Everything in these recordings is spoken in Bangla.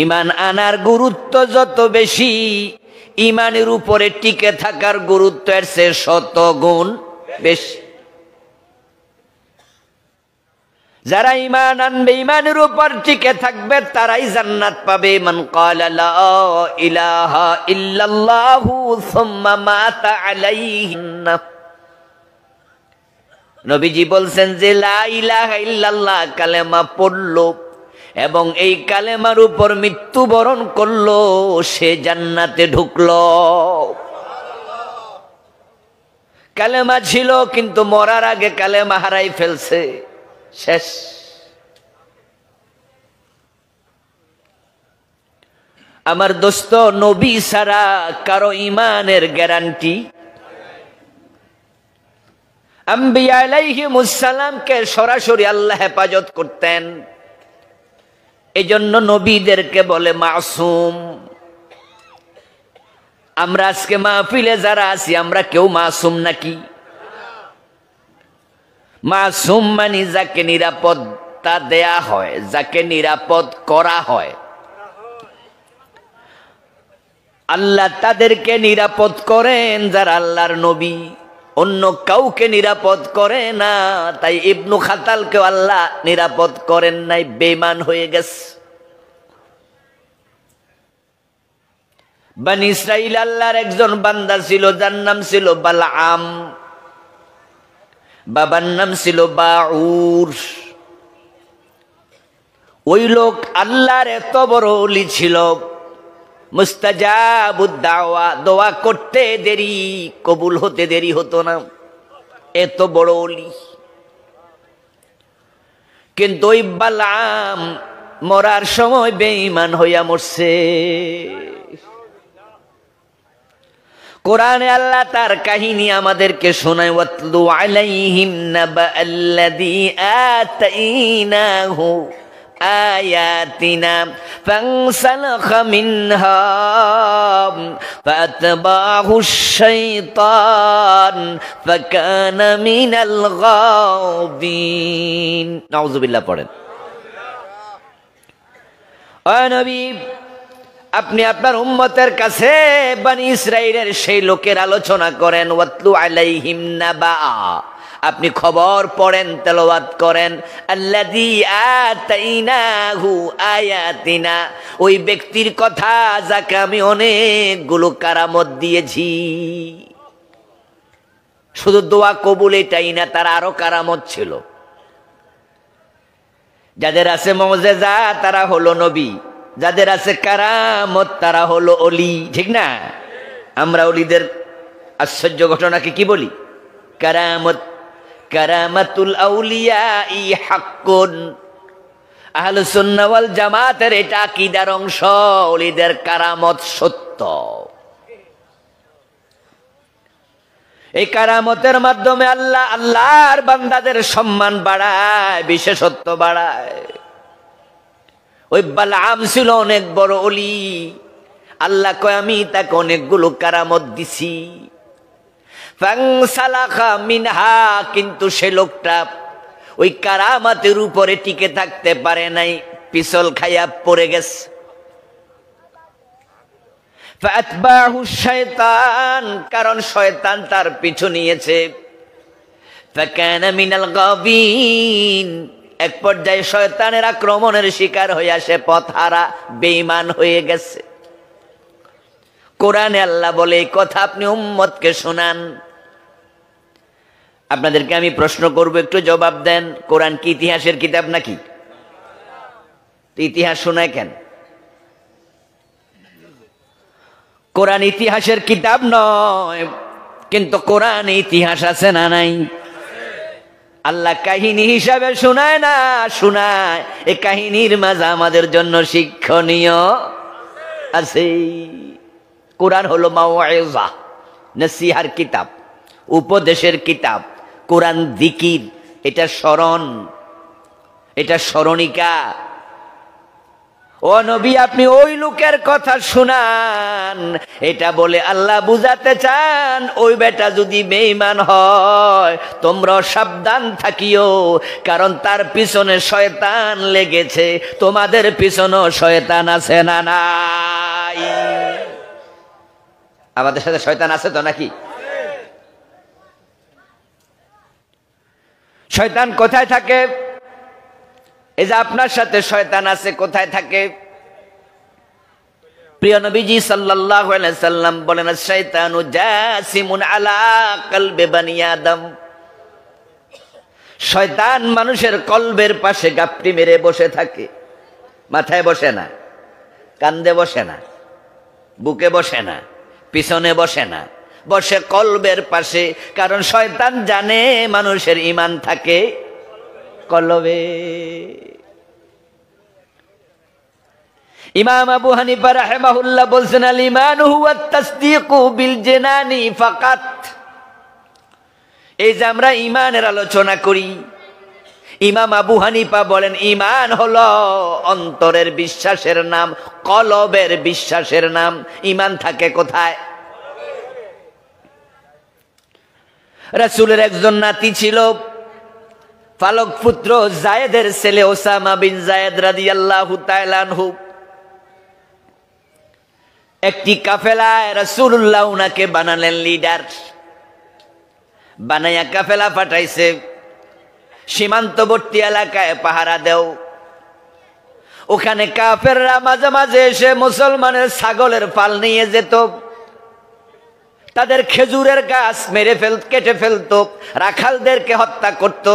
ইমান আনার গুরুত্ব যত বেশি, ইমানের উপরে টিকে থাকার গুরুত্ব এর চেয়ে 100 গুণ বেশি। যারা ঈমান আনবে, ঈমানের উপর টিকে থাকবে, তারাই জান্নাত পাবে। মান ক্বালা লা ইলাহা ইল্লাল্লাহু সুম্মা মাতা আলাইহি। নবীজি বলছেন যে লা ইলাহা ইল্লাল্লাহ কালেমা পড়লো এবং এই কালেমার উপর মৃত্যুবরণ করলো, সে জান্নাতে ঢুকলো। কালেমা ছিল কিন্তু মরার আগে কালেমা হারাই ফেলছে, শেষ। আমার দোস্ত, নবী ছাড়া কারো ঈমানের গ্যারান্টি। আম্বিয়া আলাইহিমুস সালামকে সরাসরি আল্লাহ হেফাজত করতেন, এজন্য নবীদেরকে বলে মাসুম। আমরা আজকে মাহফিলে যারা আছি, আমরা কেউ মাসুম নাকি? মাসুম মানে যাকে নিরাপত্তা দেয়া হয়, যাকে নিরাপদ করা হয়। আল্লাহ তাদেরকে নিরাপদ করেন যারা আল্লাহর নবী, অন্য কাউকে নিরাপদ করে না। তাই ইবনু খাতালকে আল্লাহ নিরাপদ করেন নাই, বেঈমান হয়ে গেছে। বনি ইসরাইল আল্লাহর একজন বান্দা ছিল, যার নাম ছিল বালআম, বাবার নাম ছিল বাউর। ওই লোক আল্লাহর এত বড় ওলি ছিল, মুস্তাজাবুদ দাওয়া, দোয়া করতে দেরি, কবুল হতে দেরি হতো না, এত বড় ওলি। কিন্তু ওই বালআম মরার সময় বেঈমান হইয়া মরছে। কোরআনে আল্লাহ তার কাহিনী আমাদেরকে শোনায়, ওয়াতলু আলাইহিম নাবাআল্লাযী আতাইনাহু আয়াতিনা ফানসালাখা মিনহা ফাআতবাহুশ শাইতান ফাকানা মিনাল গাবিন। নাউযুবিল্লাহ পড়েন। ও নবী, আপনি আপনার উম্মতের কাছে বনি ইসরাইলের সেই লোকের আলোচনা করেন। ওয়াতলু আলাইহিম নাবা, আপনি খবর পড়েন, তেলাওয়াত করেন। আল্লাযী আতাইনাহু আয়াতিনা, ওই ব্যক্তির কথা যাকে আমি অনেকগুলো কারামত দিয়েছি। শুধু দোয়া কবুল এটাই না, তার আরো কারামত ছিল। যাদের আছে মুজিজা তারা হলো নবী, যাদের আছে কারামত তারা হলো অলি, ঠিক না? আমরা অলিদের আশ্চর্য ঘটনাকে কি বলি? কারামত। কারামাতুল আউলিয়া ই হাক্কুন। আহলুস সুন্নাহ ওয়াল জামাতের এটা আকীদার অংশ, অলিদের কারামত সত্য। এই কারামতের মাধ্যমে আল্লাহ আল্লাহর বান্দাদের সম্মান বাড়ায়, বিশেষত্ব বাড়ায়। ওই বালআম ছিল অনেক বড় ওলি, আল্লাহ কয় আমি তাকে অনেকগুলো কারামত দিছি। ফানসালাখা মিনহা, কিন্তু সে লোকটা ওই কারামাতের উপরে টিকে থাকতে পারে নাই, পিছল খাইয়া পড়ে গেছে। ফাআতবাহুশ শাইতান, কারণ শয়তান তার পিছু নিয়েছে। ফাকানা মিনাল গাবিন, এক পর্যায়ে শয়তানের আক্রমণের শিকার হইয়া সে পথহারা, বেঈমান হয়ে গেছে। কোরআনে আল্লাহ বলে এই কথা আপনি উম্মতকে শোনান। আপনাদেরকে আমি প্রশ্ন করব, একটু জবাব দেন। কোরআন কি ইতিহাসের কিতাব নাকি? ইতিহাস শোনায় কেন? কোরআন ইতিহাসের কিতাব নয়, কিন্তু কোরআনে ইতিহাস আছে না নাই? আল্লাহ কাহিনী হিসাবে শোনায় না, শোনায় এই কাহিনীর মাঝে আমাদের জন্য শিক্ষণীয় আছে। কোরআন হলো মাওয়াইজা, নসিহার কিতাব, উপদেশের কিতাব। কোরআন জিকির, এটা স্মরণ, এটা স্মরণিকা। ও নবী, আপনি ওই লোকের কথা শুনান। এটা বলে আল্লাহ বুঝাতে চান ওই বেটা যদি বেঈমান হয় তোমরা সাবধান থাকিও, কারণ তার পিছনে শয়তান লেগেছে। তোমাদের পিছনেও শয়তান আছে না নাই? আমাদের সাথে শয়তান আছে তো নাকি? শয়তান কোথায় থাকে? এই যে আপনার সাথে শয়তান আছে, কোথায় থাকে? প্রিয় নবীজি সাল্লাল্লাহু আলাইহি সাল্লাম বলেন, শাইতানু জাসিমুন আলা কলবে বনি আদম। শয়তান মানুষের কলবের পাশে গাপটি মেরে বসে থাকে। মাথায় বসে না, কান্দে বসে না, বুকে বসে না, পিছনে বসে না, বসে কলবের পাশে। কারণ শয়তান জানে মানুষের ঈমান থাকে কলবে। ইমাম আবু হানিফা রাহিমাহুল্লাহ বলছেন, আল ঈমান হুয়া তাসদীকু বিল জিনানি ফাকাত। এই যে আমরা ঈমানের আলোচনা করি, ইমাম আবু হানিফা বলেন ঈমান হলো অন্তরের বিশ্বাসের নাম, কলবের বিশ্বাসের নাম। ঈমান থাকে কোথায়? রাসূলের একজন নাতি ছিল, ফালক পুত্র যায়েদের ছেলে ওসামা বিন যায়েদ রাদিয়াল্লাহু তাআলা আনহু। একটি কাফেলায় রাসূলুল্লাহ উনাকে বানালেন লিডার, বানায়া কাফেলা পাঠাইছে, সীমান্তবর্তী এলাকায় পাহারা দেও। ওখানে কাফেররা মাঝে মাঝে এসে মুসলমানের ছাগলের পাল নিয়ে যেত, তাদের খেজুরের গাছ কেটে ফেলতো, রাখালদেরকে হত্যা করত।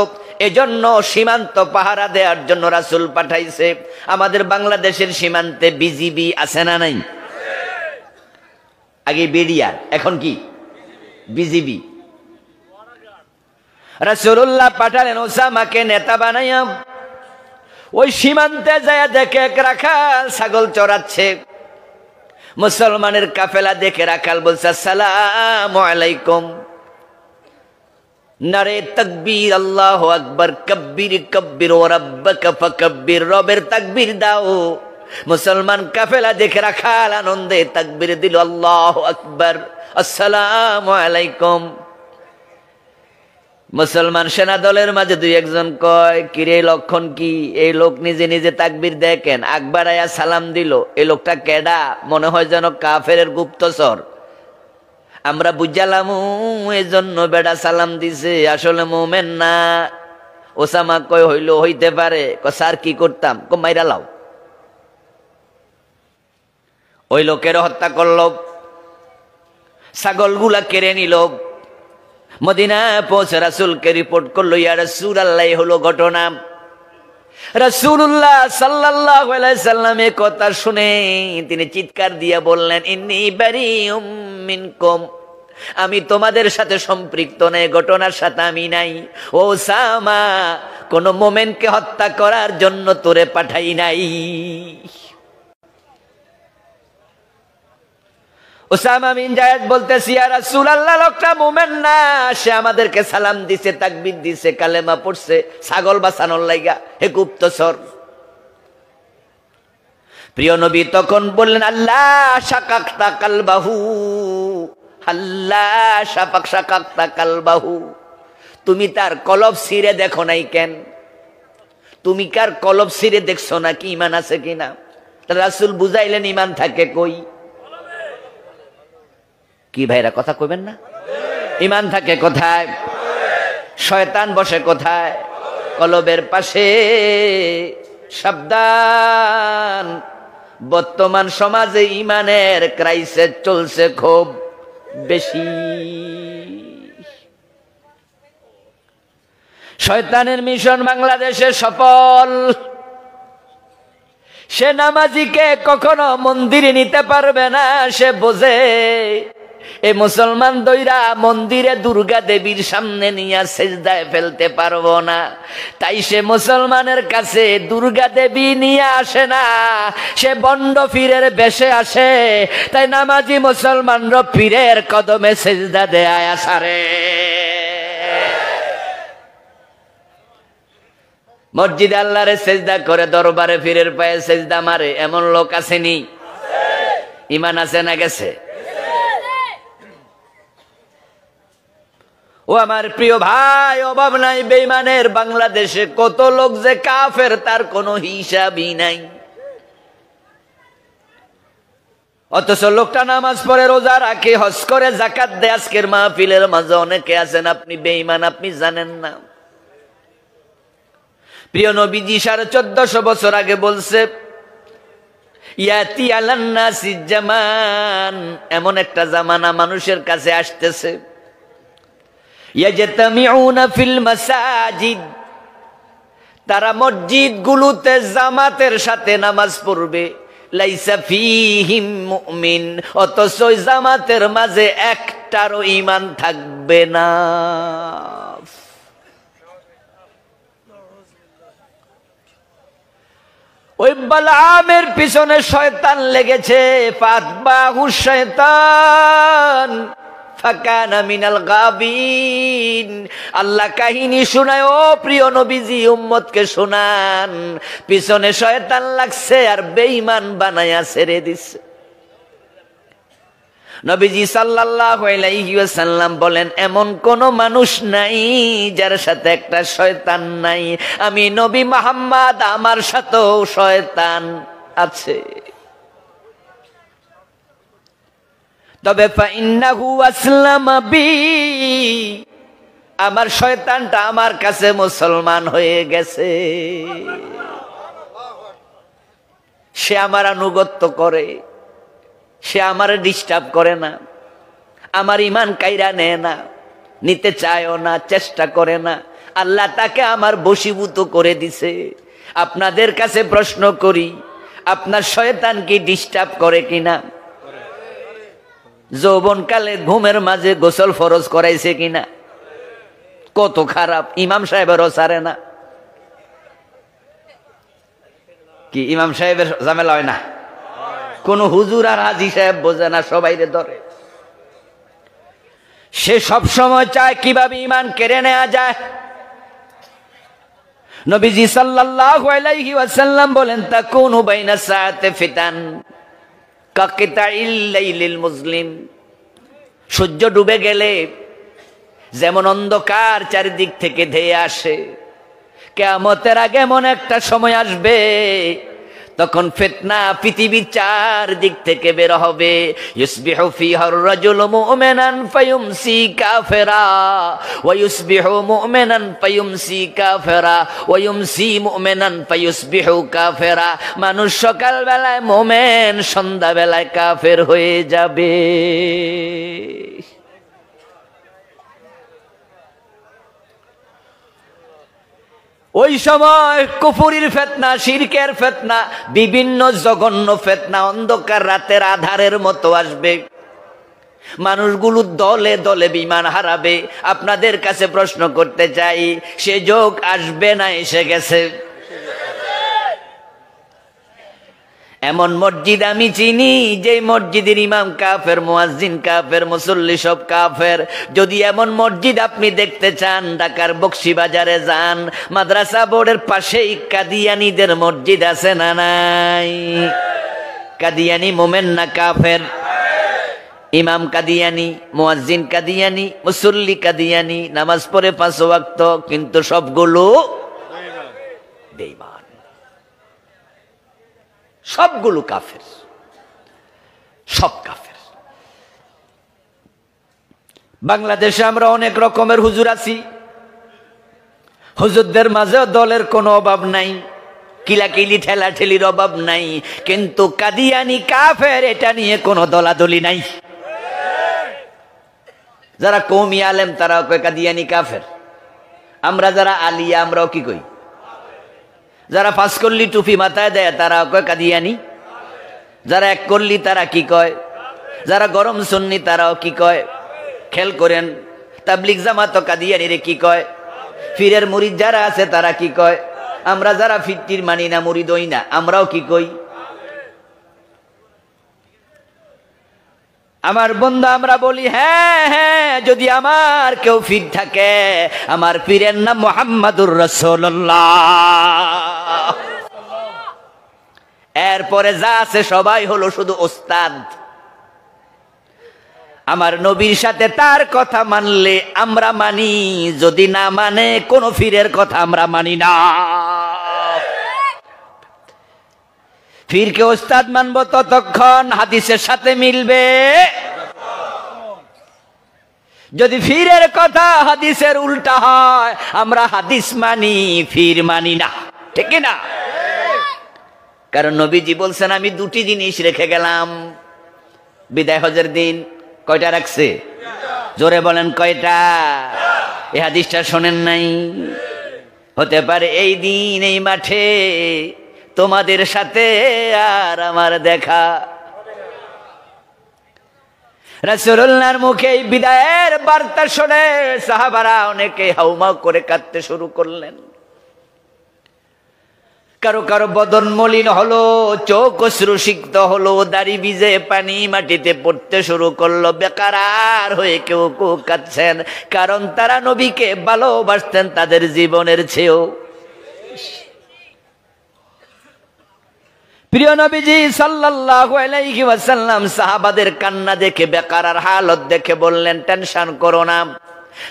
এজন্য সীমান্ত পাহারা দেওয়ার জন্য রাসূল পাঠাইছে। আমাদের বাংলাদেশের সীমান্তে বিজিবি আছে না নাই? আগে বিডিআর, এখন কি বিজিবি। রাসূলুল্লাহ পাঠালেন ওসামাকে নেতা বানাইয়া। ওই সীমান্তে যায় দেখে এক রাখাল ছাগল চড়াচ্ছে। মুসলমানের কাফেলা দেখে রাখাল বলছে, আসসালামু আলাইকুম। নারে তাকবীর, আল্লাহু আকবার, কব্বির কব্বির ওয়া রাব্বাকা ফাকাব্বির, রবের তাকবীর দাও। মুসলমান কাফেলা দেখে রাখাল আনন্দে তাকবীর দিল, আল্লাহু আকবার, আসসালামু আলাইকুম। মুসলমান সেনা দলের মাঝে দুই একজন কয়, কিরে লক্ষণ কি? এই লোক নিজে নিজে তাকবীর দেখেন, আকবার আয়া সালাম দিল, এই লোকটা কেডা? মনে হয় যেন কাফেরের গুপ্তচর। আমরা বুঝালাম এই জন্য বেডা সালাম দিছে, আসলে মোমেন না। ওসামা কয়, হইতে পারে। স্যার কি করতাম? মাইরা লাও। ওই লোকের হত্যা করল, ছাগলগুলা কেড়ে নিল। মদিনা পৌঁছে রাসূলকে রিপোর্ট করলো, ইয়া রাসূলুল্লাহ, হলো ঘটনা। রাসূলুল্লাহ সাল্লাল্লাহু আলাইহি সাল্লাম এ কথা শুনে তিনি চিৎকার দিয়ে বললেন, ইন্নী বারিউম মিনকুম, আমি তোমাদের সাথে সম্পৃক্ত নেই, ঘটনার সাথে আমি নাই। ওসামা, কোন মোমেনকে হত্যা করার জন্য তোরে পাঠাই নাই। ওসামা বিন যায়েদ বলতেছি, ইয়া রাসূলুল্লাহ, লোকটা মুমিন না, সে আমাদেরকে সালাম দিছে, তাকবীর দিছে, কালেমা পড়ছে ছাগল বাঁচানোর লাইগা, হে গুপ্তচর। প্রিয় নবী তখন বললেন, আল্লাহ শাকাকতা কালবাহু, আল্লাহ শাকাকতা কালবাহু, তুমি তার কলব ছিঁড়ে দেখো নাই কেন? তুমি কার কলব ছিঁড়ে দেখছো না কি ঈমান আছে কিনা? রাসূল বুঝাইলেন ঈমান থাকে কই? কি ভাইরা কথা কইবেন না? ঈমান থাকে কোথায়? শয়তান বসে কোথায়? কলবের পাশে। সাবধান, বর্তমান সমাজে ঈমানের ক্রাইসিস চলছে খুব বেশি। শয়তানের মিশন বাংলাদেশে সফল। সে নামাজিকে কখনো মন্দিরে নিতে পারবে না, সে বোঝে এই মুসলমান দইরা মন্দিরে দুর্গা দেবীর সামনে নিয়ে সেজদায় ফেলতে পারবো না। তাই সে মুসলমানের কাছে দুর্গা দেবী নিয়ে আসে না, সে বন্ড পীরের বেশে আসে। তাই নামাজি মুসলমানরা পীরের কদমে সেজদা দেয় আসারে। মসজিদে আল্লাহরে সেজদা করে দরবারে পীরের পায়ে সেজদা মারে, এমন লোক আসেনি? ঈমান আছে না গেছে? ও আমার প্রিয় ভাই, অভাব নাই বেঈমানের। বাংলাদেশে কত লোক যে কাফের তার কোনো হিসাবই নাই, অথচ লোকটা নামাজ পড়ে, রোজা রাখে, হজ করে, যাকাত দেয়। আজকের মাহফিলের মাঝে অনেকে আছেন আপনি বেঈমান, আপনি জানেন না। প্রিয় নবীজি 1450 বছর আগে বলছে, ইয়াতি আলান নাসি জামান, এমন একটা জামানা মানুষের কাছে আসতেছে, ইয়াজতামিউনা ফিল মাসাজিদ, তারা মসজিদ গুলোতে জামাতের সাথে নামাজ পড়বে, লাইসা ফীহিম মুমিন, অথচ ওই জামাতের মাঝে একটারও ঈমান থাকবে না। ওই বালআমের পিছনে শয়তান লেগেছে, ফাতবাহু শয়তান ফাকানা মিনাল গাবিন। আল্লাহ কাহিনী শোনায়, ও প্রিয় নবীজি উম্মতকে শোনান, পিছনে শয়তান লাগছে আর বেঈমান বানায়া ছেড়ে দিচ্ছে। নবীজি সাল্লাল্লাহু আলাইহি ওয়াসাল্লাম বলেন, এমন কোন মানুষ নাই যার সাথে একটা শয়তান নাই। আমি নবী মুহাম্মদ, আমার সাথেও শয়তান আছে। তবে ফাইন্নাহু আসলামা বি, আমার শয়তানটা আমার কাছে মুসলমান হয়ে গেছে, সে আমার আনুগত্য করে, সে আমার ডিস্টার্ব করে না, আমার ঈমান কাইরা নেয় না, নিতে চায়ও না, চেষ্টা করে না। আল্লাহ তাকে আমার বশীভূত করে দিছে। আপনাদের কাছে প্রশ্ন করি, আপনার শয়তান কি ডিস্টার্ব করে কিনা? যৌবনকালে ঘুমের মাঝে গোসল ফরজ করাইছে কিনা? কত খারাপ, ইমাম সাহেবেরও ছাড়ে না। কি ইমাম সাহেবের ঝামেলা হয় না? কোন হুজুর আর হাজী সাহেব বোঝে না, সবাইরে ধরে। সে সব সময় চায় কিভাবে ঈমান কেড়ে নেওয়া যায়। নবীজি সাল্লাল্লাহু আলাইহি ওয়াসাল্লাম বলেন, তাকুনু বাইনা সাআতে ফিতান কাকিতাইল লাইলিল মুসলিম, সূর্য ডুবে গেলে যেমন অন্ধকার চারিদিক থেকে ধেয়ে আসে, কিয়ামতের আগে এমন একটা সময় আসবে তখন ফিতনা পৃথিবীর চারদিক থেকে বের হবে। ইউসবিহু ফিহার রাজুলু মুমিনান ফায়ুমসি কাফিরা ওয়া ইউসবিহু মুমিনান ফায়ুমসি কাফিরা ওয়া ইউমসি মুমিনান ফায়ুসবিহু কাফিরা। মানুষ সকাল বেলায় মুমিন, সন্ধ্যা বেলায় কাফের হয়ে যাবে। ওই সময় কুফরির ফিতনা, শিরকের ফিতনা, বিভিন্ন জঘন্য ফিতনা অন্ধকার রাতের আধারের মতো আসবে। মানুষগুলো দলে দলে ঈমান হারাবে। আপনাদের কাছে প্রশ্ন করতে চাই, সে যুগ আসবে না এসে গেছে? এমন মসজিদ আমি চিনি যে মসজিদের ইমাম কাফের, মুয়াজ্জিন কাফের, মুসল্লি সব কাফের। যদি এমন মসজিদ আপনি দেখতে চান, ঢাকার বকশীবাজারে যান, মাদ্রাসা বোর্ডের পাশেই কাদিয়ানীদের মসজিদ আছে না নাই? কাদিয়ানী মোমেন না কাফের? ইমাম কাদিয়ানী, মুয়াজ্জিন কাদিয়ানী, মুসল্লি কাদিয়ানী, নামাজ পড়ে 5 ওয়াক্ত, কিন্তু সবগুলো বেঈমান, সবগুলো কাফের, সব কাফের। বাংলাদেশে আমরা অনেক রকমের হুজুর আছি, হুজুরদের মাঝেও দলের কোনো অভাব নাই, কিলাকিলি ঠেলাঠেলির অভাব নাই, কিন্তু কাদিয়ানী কাফের এটা নিয়ে কোনো দলাদলি নাই। যারা কওমি আলেম তারাও কয় কাদিয়ানী কাফের, আমরা যারা আলিয়া আমরাও কি কই? যারা 5 কল্লি টুপি মাথায় দেয় তারা কয় কাদিয়ানী, যারা 1 কল্লি তারা কি কয়? যারা গরম সুন্নি তারাও কি কয়? খেয়াল করেন, তাবলিগ জামাত কাদিয়ানীরে কি কয়? পীরের মুরিদ যারা আছে তারা কি কয়? আমরা যারা ফিরতির মানি না, মুরিদ হই না, আমরাও কি কই? আমার বন্ধু আমরা বলি হ্যাঁ হ্যাঁ, যদি আমার কেউ পীর থাকে, আমার পীরের নাম মুহাম্মাদুর রাসূলুল্লাহ। এরপরে যা আছে সবাই হলো শুধু ওস্তাদ। আমার নবীর সাথে তার কথা মানলে আমরা মানি, যদি না মানে কোন পীরের কথা আমরা মানি না। পীরকে ওস্তাদ মানবো ততক্ষণ হাদিসের সাথে মিলবে। যদি পীরের কথা হাদিসের উল্টা হয়, আমরা হাদিস মানি, পীর মানি না, ঠিক না? কারণ নবীজি বলছেন আমি দুটি জিনিস রেখে গেলাম বিদায় হজের দিন। কয়টা রাখছে? জোরে বলেন কয়টা? এই হাদিসটা শোনেন নাই? হতে পারে এই দিন এই মাঠে তোমাদের সাথে আর আমার দেখা। রাসূলুল্লাহর মুখে এই বিদায়ের বার্তা শুনে সাহাবারা অনেকে হাউমাউ করে কাঁদতে শুরু করলেন। কারো কারো বদন মলিন হলো, চোখ অশ্রুসিক্ত হলো, দাড়ি ভিজে পানি মাটিতে পড়তে শুরু করলো, বেকারার হয়ে কেউ কেউ কাঁদছেন, কারণ তারা নবীকে ভালোবাসতেন তাদের জীবনের চেয়েও। প্রিয় নবীজি সাল্লাল্লাহু আলাইহি ওয়াসাল্লাম সাহাবাদের কান্না দেখে, বেকারার হালত দেখে বললেন, টেনশন করো না,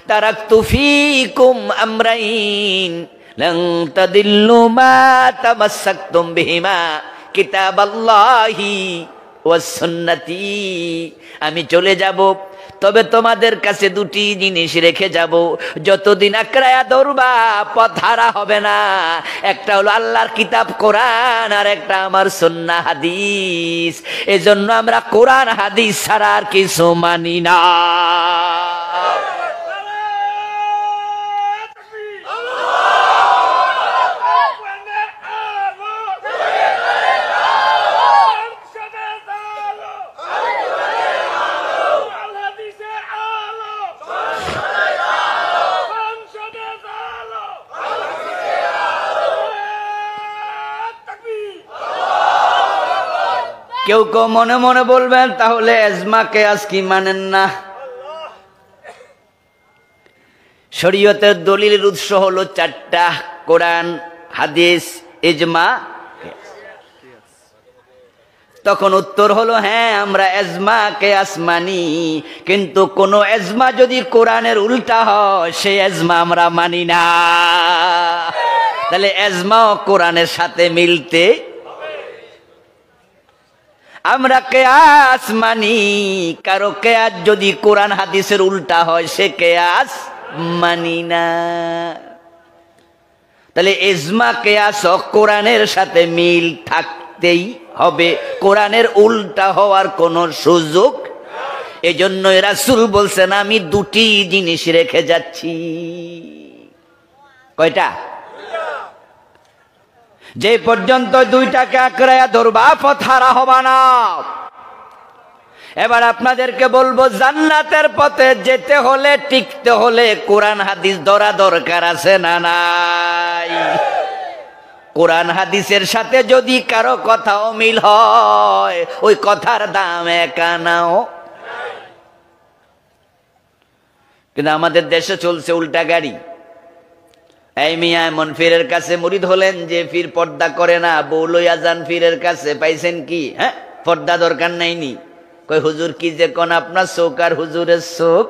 তারাকতু ফীকুম আমরাইন লান তাদিল্লু মা তামাসসাকতুম বিহিমা কিতাবাল্লাহি ওয়াস সুন্নতি। আমি চলে যাব, তবে তোমাদের কাছে দুটি জিনিস রেখে যাব, যতদিন আঁকড়ায়া ধরবা পথ হারা হবে না। একটা হলো আল্লাহর কিতাব কোরআন, আর একটা আমার সুন্নাহ হাদিস। এজন্য আমরা কোরআন হাদিস ছাড়া আর কিছু মানি না। কেউ কেউ মনে মনে বলবেন তাহলে এজমা কেয়াস কি মানেন না? শরীয়তের দলিলের উৎস হলো চারটা, কোরআন, হাদিস, ইজমা। তখন উত্তর হলো হ্যাঁ, আমরা এজমা কেয়াস মানি, কিন্তু কোন এজমা যদি কোরআনের উল্টা হয় সেই এজমা আমরা মানি না। তাহলে এজমাও কোরআনের সাথে মিলতে, আমরা কেয়াস মানি, কারো কেয়াস যদি কোরআন হাদিসের উল্টা হয় সে কেয়াস মানি না। তাহলে ইজমা কেয়াস কোরআনের সাথে মিল থাকতেই হবে, কোরআনের উল্টা হওয়ার কোনো সুযোগ। এজন্য রাসূল বলছেন আমি দুটি জিনিস রেখে যাচ্ছি। কয়টা? যে পর্যন্ত দুইটাকে আঁকড়ায়া ধরবা পথ হারা হবা না। এবার আপনাদেরকে বলবো, জান্নাতের পথে যেতে হলে, টিকতে হলে কোরআন হাদিস ধরা দরকার আছে না নাই? কোরআন হাদিসের সাথে যদি কারো কথা অমিল হয়, ওই কথার দাম একা নাও। কিন্তু আমাদের দেশে চলছে উল্টা গাড়ি। এই মিয়া এমন পীরের কাছে মুরিদ হলেন যে পীর পর্দা করে না, বউ লইয়া যান পীরের কাছে, পাইছেন কি? হ্যাঁ, পর্দা দরকার নাইনি। কই হুজুর কি যে কোন আপনার চোখ আর হুজুরের চোখ।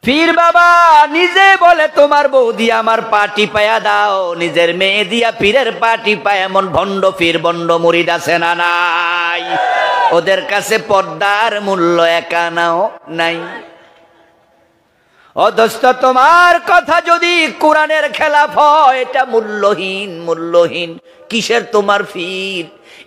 পীর বাবা নিজে বলে তোমার বউ দিয়া আমার পা টিপায়া দাও, নিজের মেয়ে দিয়া পীরের পা টিপায়, এমন ভণ্ড পীর ভণ্ড মুরিদ আছে না নাই? ওদের কাছে পর্দার মূল্য একা নাও নাই। ও দোস্ত, তোমার কথা যদি কোরআনের খেলাফ হয় এটা মূল্যহীন, মূল্যহীন। কিসের তোমার পীর?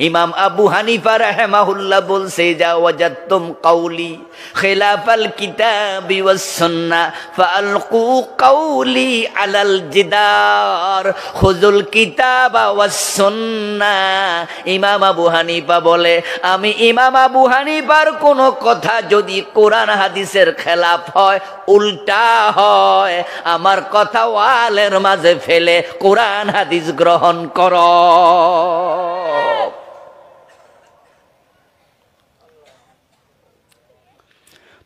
ইমাম আবু হানিফা রাহিমাহুল্লাহ বলছে, যা ওয়াজাদতুম কাউলি খিলাফাল কিতাবি ওয়াস সুন্নাহ ফাআলকু কাউলি আলাল জিদার খুযুল কিতাবা ওয়াস সুন্নাহ। ইমাম আবু হানিফা বলে, আমি ইমাম আবু হানিফার কোন কথা যদি কোরআন হাদিসের খেলাফ হয়, উল্টা হয়, আমার কথা ওয়ালের মাঝে ফেলে কোরআন হাদিস গ্রহণ করো।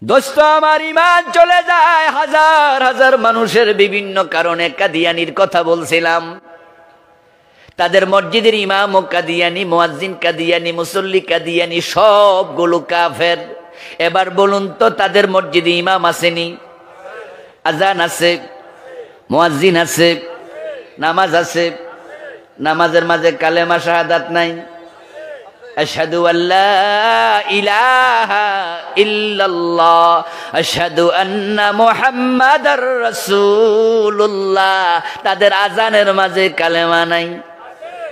দোস্ত আমার, ইমান চলে যায় হাজার হাজার মানুষের বিভিন্ন কারণে। কাদিয়ানির কথা বলছিলাম, তাদের মসজিদের ইমাম ও কাদিয়ানি, মুয়াজ্জিন কাদিয়ানি, মুসল্লি কাদিয়ানি, সবগুলো কাফের। এবার বলুন তো, তাদের মসজিদে ইমাম আসেনি? আজান আছে, মুয়াজ্জিন আছে, নামাজ আছে, নামাজের মাঝে কালেমা শাহাদাত নাই? আশহাদু আল্লা ইলাহা ইল্লাল্লাহ, আশহাদু আন্না মুহাম্মাদার রাসূলুল্লাহ, তাদের আজানের মাঝে কালেমা নাই।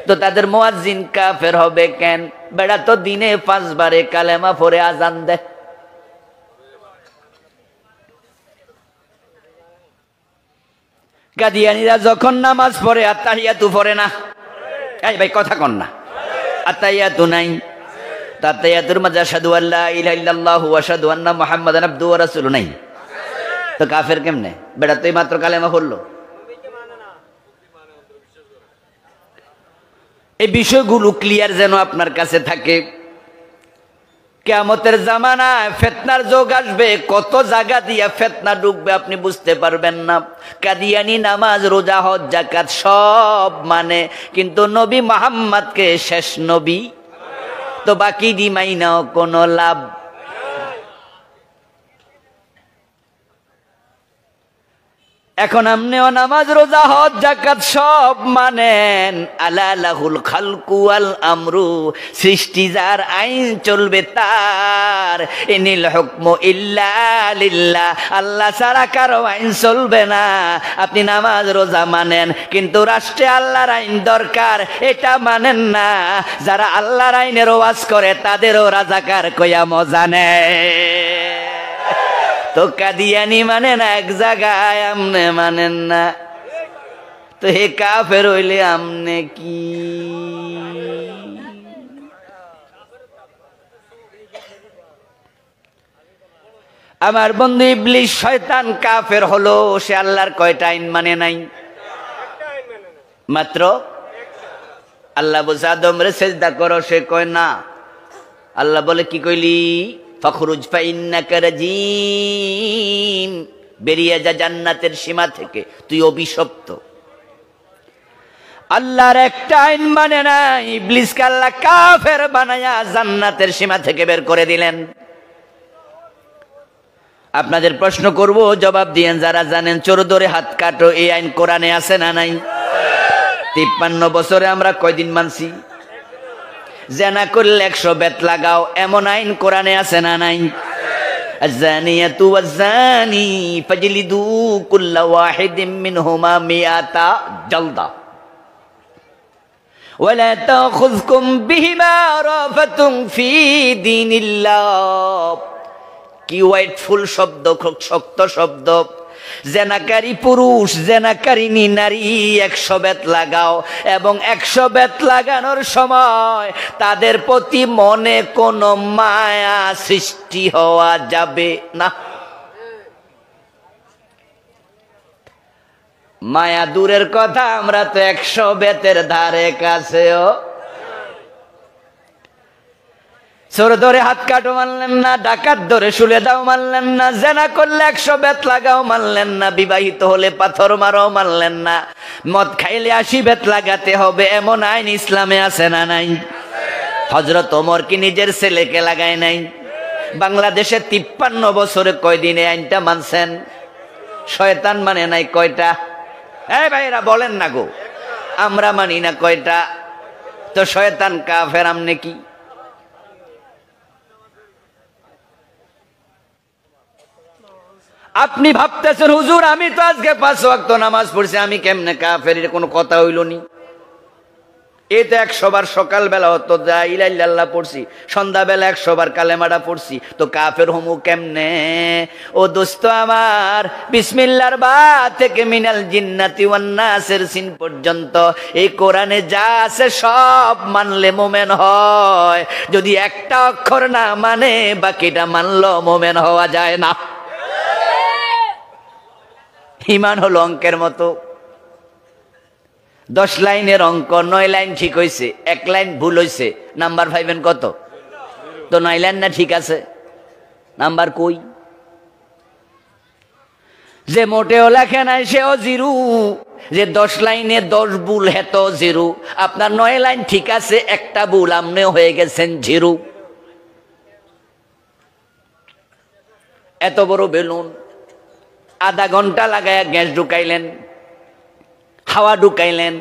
তো তাদের মুয়াজ্জিন কাফের হবে কেন? বেড়া তো দিনে 5 বারে কালেমা পড়ে আজান দেয়। কাদিয়ানীরা যখন নামাজ পড়ে আত্তাহিয়াতু পড়ে না? এই ভাই কথা কন না, আত্তাহিয়াতু নাই। আত্তাহিয়াতুর মাঝে আশহাদু আল্লা ইলাহা ইল্লাল্লাহু ওয়া আশহাদু আন্না মুহাম্মাদান আবদুহু ওয়া রাসূলুহু নাই। তো কাফের কেমনে? বেটা তো মাত্র কালেমা পড়লো। এই বিষয়গুলো ক্লিয়ার যেন আপনার কাছে থাকে। কিয়ামতের জামানায় ফিতনার যুগ আসবে, কত জায়গা দিয়া ফিতনা ঢুকবে আপনি বুঝতে পারবেন না। কাদিয়ানি নামাজ, রোজা, হজ, যাকাত সব মানে, কিন্তু নবী মুহাম্মদকে শেষ নবী, তো বাকি দি মাইনাও কোনো লাভ। এখন আপনিও নামাজ, রোজা, হজ, যাকাত সব মানেন। আলা লাহুল খালকু ওয়াল আমরু, সৃষ্টি যার, আইন চলবে তার। ইনিল হুকমু ইল্লা লিল্লাহ, আল্লাহ ছাড়া কারো আইন চলবে না। আপনি নামাজ রোজা মানেন, কিন্তু রাষ্ট্রে আল্লাহর আইন দরকার, এটা মানেন না। যারা আল্লাহর আইনের ওয়াজ করে তাদেরও রাজাকার কইয়া মজা নেয়। তো কাদিয়ানি মানে না এক জায়গায়, আমনে মানেন না, তো হে কাফের হইলে আমনে কি? আমার বন্ধু ইবলিস শয়তান কাফের হলো, সে আল্লাহর কয়টা আইন মানে নাই? মাত্র। আল্লাহ বলছে আদম রে সেজদা করো, সে কয় না। আল্লাহ বলে কি কইলি? ফখরুজ ফাইন্নাকা রাজিম, বেরিয়ে যা জান্নাতের সীমা থেকে, তুই অভিশপ্ত। আল্লাহর একটা আইন মানে না, ইবলিসকে আল্লাহ কাফের বানায়া জান্নাতের সীমা থেকে বের করে দিলেন। আপনাদের প্রশ্ন করব, জবাব দিয়েন যারা জানেন। চোর ধরে হাত কাটো, এই আইন কোরআনে আছে না নাই? 53 বছরে আমরা কয়দিন মানছি? জেনা করলে 100 বেত লাগাও, এমন আইন কোরআনে আছে না নাই? আয-যানিয়াতু ওয়াজ-যানি ফাজলিদু কুল্লা ওয়াহিদিম মিনহুমা মিআতা জালদা ওয়ালা তাখুযকুম বিহিমা রাফাতুন ফি দীনিল্লাহ। কি ওয়াইটফুল শব্দ, শক্ত শব্দ। জেনাকারী পুরুষ, জেনাকারিনী নারী 100 বেত লাগাও, এবং 100 বেত লাগানোর সময় তাদের প্রতি মনে কোনো মায়া সৃষ্টি হওয়া যাবে না। মায়া দূরের কথা, আমরা তো 100 বেতের ধারে কাছেও। চোর ধরে হাত কাটো মানলেন না, ডাকাত ধরে শুলে দাও মানলেন না, জেনা করলে 100 বেত লাগাও মানলেন না, বিবাহিত হলে পাথর মারো মানলেন না, মদ খাইলে 80 বেত লাগাতে হবে, এমন আইন ইসলামে আছে না নাই? হযরত ওমর কি নিজের ছেলেকে লাগায় নাই? বাংলাদেশে 53 বছরে কয়দিনে আইনটা মানছেন? শয়তান মানে নাই কয়টা? এই ভাইরা বলেন না গো, আমরা মানি না কয়টা? তো শয়তান কাফের আমনে কি? আপনি ভাবতেছেন হুজুর আমি তো আজকে 5 ওয়াক্ত নামাজ পড়ছি, আমি কেমনে কাফের? এর কোনো কথা হইল নি। এই তো 100 বার সকালবেলা হতো যা ইলা ইল্লাল্লাহ পড়ছি, সন্ধ্যাবেলা 100 বার কালেমাটা পড়ছি, তো কাফের হমু কেমনে? ও দোস্ত আমার, বিসমিল্লাহর বা থেকে মিনাল জিন্নাতি ওয়ান নাসের সিন পর্যন্ত এই কোরআনে যা আছে সব মানলে মোমেন হয়। যদি একটা অক্ষর না মানে বাকিটা মানলো মোমেন হওয়া যায় না। ঈমান হলো অঙ্কের মতো, 10 লাইনের অঙ্ক, 9 লাইন ঠিক হয়েছে, 1 লাইন ভুল হয়েছে, নাম্বার পাইবেন কত? তো 9 লাইন না ঠিক আছে, নাম্বার কই? যে মোটেও লেখে নাই সেও জিরু, যে 10 লাইনে 10 ভুল হেত জিরু, আপনার 9 লাইন ঠিক আছে, একটা ভুল আপনি হয়ে গেছেন জিরু। এত বড় বেলুন, আধা ঘন্টা লাগায় গ্যাস ঢুকাইলেন, হাওয়া ঢুকাইলেন।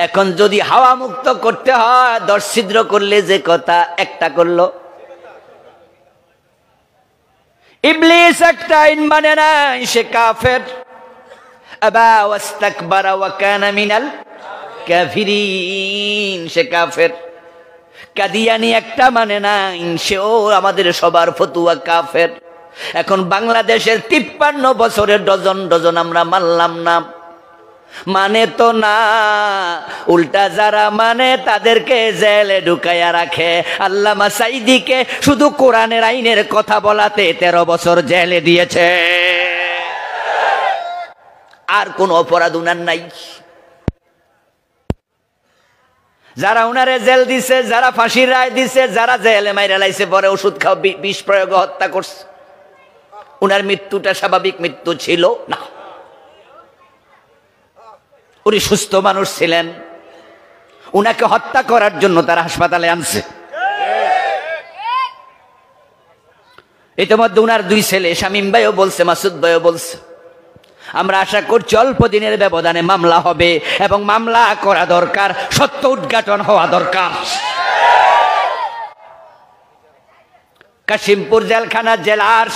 এখন যদি হাওয়া মুক্ত করতে হয় 10 ছিদ্র করলে যে কথা, একটা করলো। ইবলিস একটা আইন মানে নাই, সে কাফের। আবা ওয়াস্তাকবারা ওয়া কানা মিনাল কাফিরিন, সে কাফের। কাদিয়ানি একটা মানে নাই, সেও আমাদের সবার ফতুয়া কাফের। এখন বাংলাদেশের 53 বছরের ডজন ডজন আমরা মানলাম না, মানে তো না, উল্টা যারা মানে তাদেরকে জেলে ঢুকাইয়া রাখে। আল্লামা সাঈদীকে শুধু কোরআনের আইনের কথা বলাতে 13 বছর জেলে দিয়েছে, আর কোন অপরাধ উনার নাই। যারা উনারে জেল দিছে, যারা ফাঁসির রায় দিছে, যারা জেলে মাইরা লাইছে, পরে ওষুধ খাও বিষ প্রয়োগ হত্যা করছে, উনার মৃত্যুটা স্বাভাবিক মৃত্যু ছিল না। উনি সুস্থ মানুষ ছিলেন, উনাকে হত্যা করার জন্য তারা হাসপাতালে আনছে। ইতিমধ্যে উনার 2 ছেলে, শামীম ভাইও বলছে, মাসুদ ভাইও বলছে, আমরা আশা করছি অল্প দিনের ব্যবধানে মামলা হবে, এবং মামলা করা দরকার, সত্য উদ্ঘাটন হওয়া দরকার। কাশিমপুর জেলখানা জেলার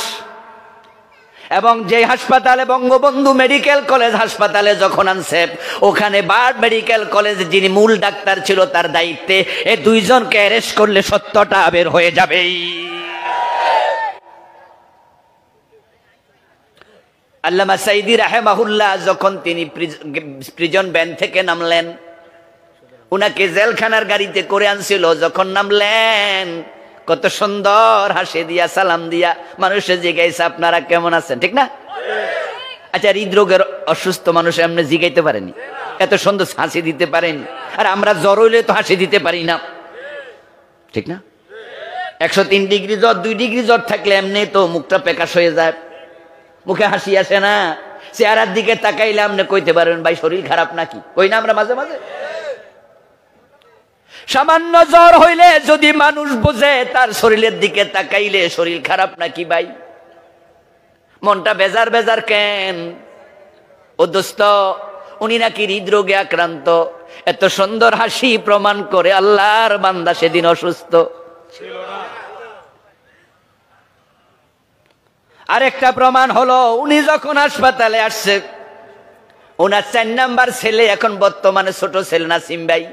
এবং যে হাসপাতালে বঙ্গবন্ধু মেডিকেল কলেজ হাসপাতালে যখন আনছে, ওখানে বার্ড মেডিকেল কলেজ যিনি মূল ডাক্তার ছিল তার দায়িত্বে, এই 2 জনকে অ্যারেস্ট করলে সত্যটা বের হয়ে যাবে। আল্লামা সাঈদী রাহিমাহুল্লাহ যখন তিনি প্রিজন ভ্যান থেকে নামলেন, উনাকে জেলখানার গাড়িতে করে আনছিল, যখন নামলেন কত সুন্দর হাসি দিয়া সালাম দিয়া মানুষের জিজ্ঞাসা আপনারা কেমন আছেন, ঠিক না? আচ্ছা, হৃদরোগের অসুস্থ মানুষ এমনি জিগাইতে পারেনি, এত সুন্দর হাসি দিতে পারেনি। আর আমরা জ্বর হইলে তো হাসি দিতে পারি না, ঠিক না? 103 ডিগ্রি জ্বর, 2 ডিগ্রি জ্বর থাকলে এমনি তো মুখটা প্রকাশ হয়ে যায়, মুখে হাসি আসে না। চেহারার দিকে তাকাইলে আপনি কইতে পারবেন ভাই শরীর খারাপ নাকি, কই না আমরা মাঝে মাঝে? সামান্য জ্বর হইলে যদি মানুষ বোঝে তার শরীরের দিকে তাকাইলে শরীর খারাপ নাকি ভাই, মনটা বেজার বেজার কেন? ও দোস্ত, উনি নাকি হৃদরোগে আক্রান্ত। এত সুন্দর হাসি প্রমাণ করে আল্লাহর বান্দা সেদিন অসুস্থ ছিল না। আরেকটা প্রমাণ হলো, উনি যখন হাসপাতালে আসছে, ওনার 4 নাম্বার ছেলে, এখন বর্তমানে ছোট ছেলে নাসিম ভাই,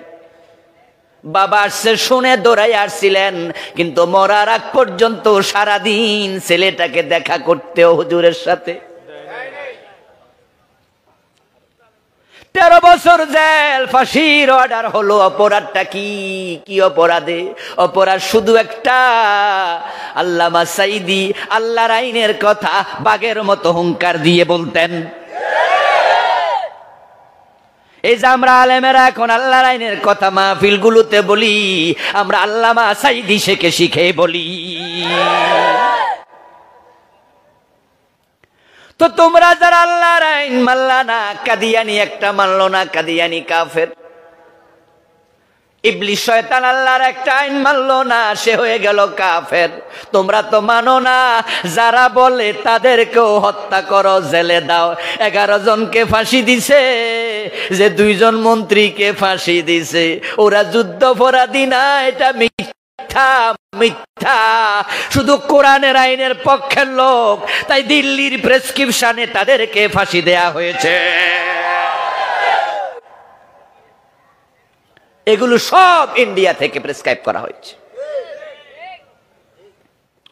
বাবা আসছে শুনে দৌড়াই আসছিলেন, কিন্তু মরার আগ পর্যন্ত সারাদিন ছেলেটাকে দেখা করতে হুজুরের সাথে। 13 বছর জেল, ফাঁসির অর্ডার হলো। অপরাধটা কি? কি অপরাধে? অপরাধ শুধু একটা, আল্লামা সাঈদী আল্লাহর আইনের কথা বাঘের মতো হুঙ্কার দিয়ে বলতেন। এই যে আমরা আলেমেরা এখন আল্লাহর আইনের কথা মাহফিলগুলোতে বলি, আমরা আল্লামা সাঈদী শেখে শিখে বলি। তো তোমরা যারা আল্লাহর আইন মানলা না, কাদিয়ানি একটা মানলো না, কাদিয়ানি কাফের। ইবলিস শয়তান আল্লাহর একটা আইন মানলো না, সে হয়ে গেল কাফের। তোমরা তো মানো না, যারা বলে তাদেরকেও হত্যা করো, জেলে দাও। 11 জনকে ফাঁসি দিছে, যে 2 জন মন্ত্রীকে ফাঁসি দিছে, ওরা যুদ্ধাপরাধী না, এটা মিথ্যা মিথ্যা, শুধু কোরআনের আইনের পক্ষের লোক, তাই দিল্লির প্রেসক্রিপশনে তাদেরকে ফাঁসি দেয়া হয়েছে। এগুলো সব ইন্ডিয়া থেকে প্রেসক্রাইব করা হয়েছে,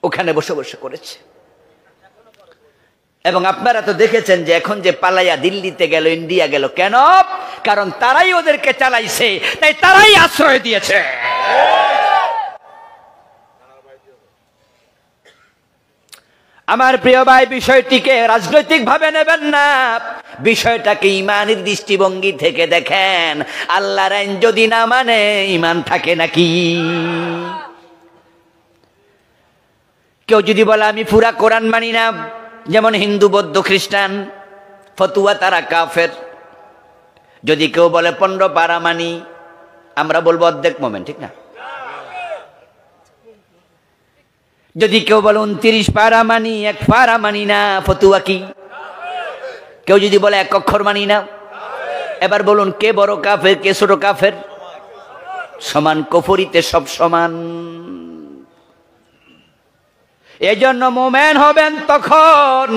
ওখানে বসে বসে করেছে। এবং আপনারা তো দেখেছেন যে এখন যে পালাইয়া দিল্লিতে গেল, ইন্ডিয়া গেল, কেন? কারণ তারাই ওদেরকে চালাইছে, তাই তারাই আশ্রয় দিয়েছে। আমার প্রিয় ভাই, বিষয়টিকে রাজনৈতিক ভাবে নেবেন না, বিষয়টাকে ইমানের দৃষ্টিভঙ্গি থেকে দেখেন। আল্লাহর আইন যদি না মানে ইমান থাকে নাকি? কেউ যদি বলে আমি পুরা কোরআন মানি না, যেমন হিন্দু, বৌদ্ধ, খ্রিস্টান, ফতুয়া তারা কাফের। যদি কেউ বলে 15 পারা মানি, আমরা বলবো অর্ধেক মোমেন, ঠিক না? যদি কেউ বলে 29 পারা মানি, 1 পারা মানি না, ফতুয়া কি? কেউ যদি বলে 1 অক্ষর মানি না, এবার বলুন কে বড় কাফের, কে ছোট কাফের? সমান, কুফরিতে সব সমান। এজন্য মোমেন হবেন তখন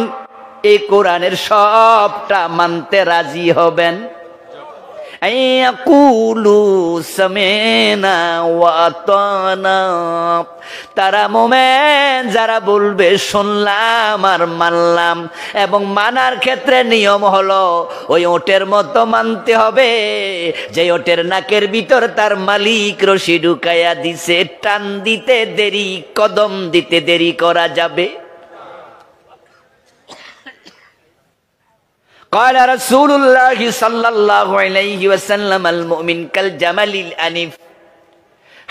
এই কোরআনের সবটা মানতে রাজি হবেন। তারা মোমেন যারা বলবে শুনলাম আর মানলাম, এবং মানার ক্ষেত্রে নিয়ম হলো ওই ওটের মতো মানতে হবে যে ওটের নাকের ভিতর তার মালিক রশি ঢুকাইয়া দিছে। টান দিতে দেরি, কদম দিতে দেরি করা যাবে। قال رسول الله صلى الله عليه وسلم المؤمن كالجمل الأنف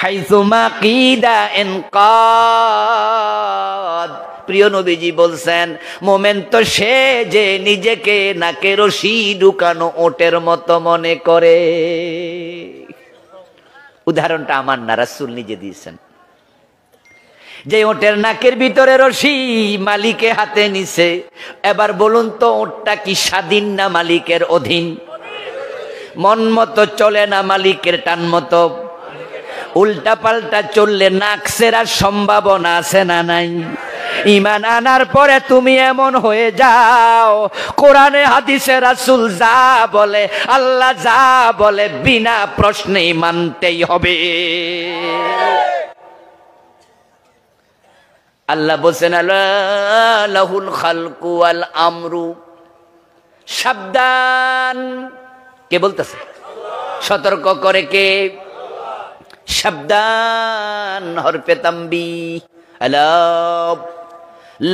حيثما قيد انقاد। প্রিয় নবীজি বলছেন মোমেন তো সে যে নিজেকে নাকে রশি ঢুকানো ওটের মতো মনে করে। উদাহরণটা আমার না, রাসূল নিজে দিয়েছেন। যে ওটের নাকের ভিতরে রশি মালিকে হাতে নিছে, এবার বলুন তো ওটটা কি স্বাধীন না মালিকের অধীন? মন মতো চলে না মালিকের টান মতো? উল্টা পাল্টা চললে নাক ছেঁড়ার সম্ভাবনা আছে না নাই? ঈমান আনার পরে তুমি এমন হয়ে যাও, কোরআনে হাদিসে রাসূল যা বলে, আল্লাহ যা বলে, বিনা প্রশ্নেই মানতেই হবে। আল্লাহ বলছেন লাহুল খালকু ওয়াল আমরু। সাবধান, কে বলতেছে? সতর্ক করে কে? সাবধান, হরফে তানবীহ। আলা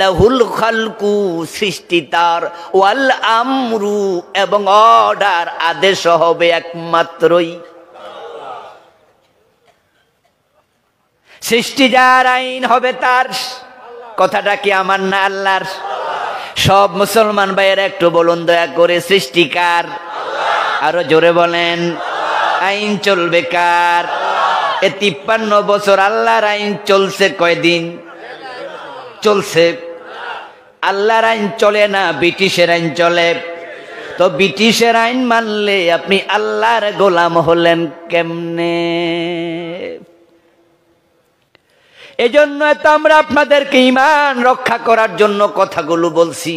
লাহুল খালকু, সৃষ্টি তার, ওয়াল আমরু, এবং অর্ডার, আদেশ হবে একমাত্রই। সৃষ্টি যার, আইন হবে তার। কথাটা কি আমার না আল্লাহর? সব মুসলমান ভাইয়েরা একটু বলুন দয়া করে, সৃষ্টি কার? আরো জোরে বলেন। আইন চলবে কার? এ 53 বছর আল্লাহর আইন চলছে কয়দিন? চলছে। আল্লাহর আইন চলে না, ব্রিটিশের আইন চলে। তো ব্রিটিশের আইন মানলে আপনি আল্লাহর গোলাম হলেন কেমনে? এজন্য তো আমরা আপনাদেরকে ঈমান রক্ষা করার জন্য কথাগুলো বলছি।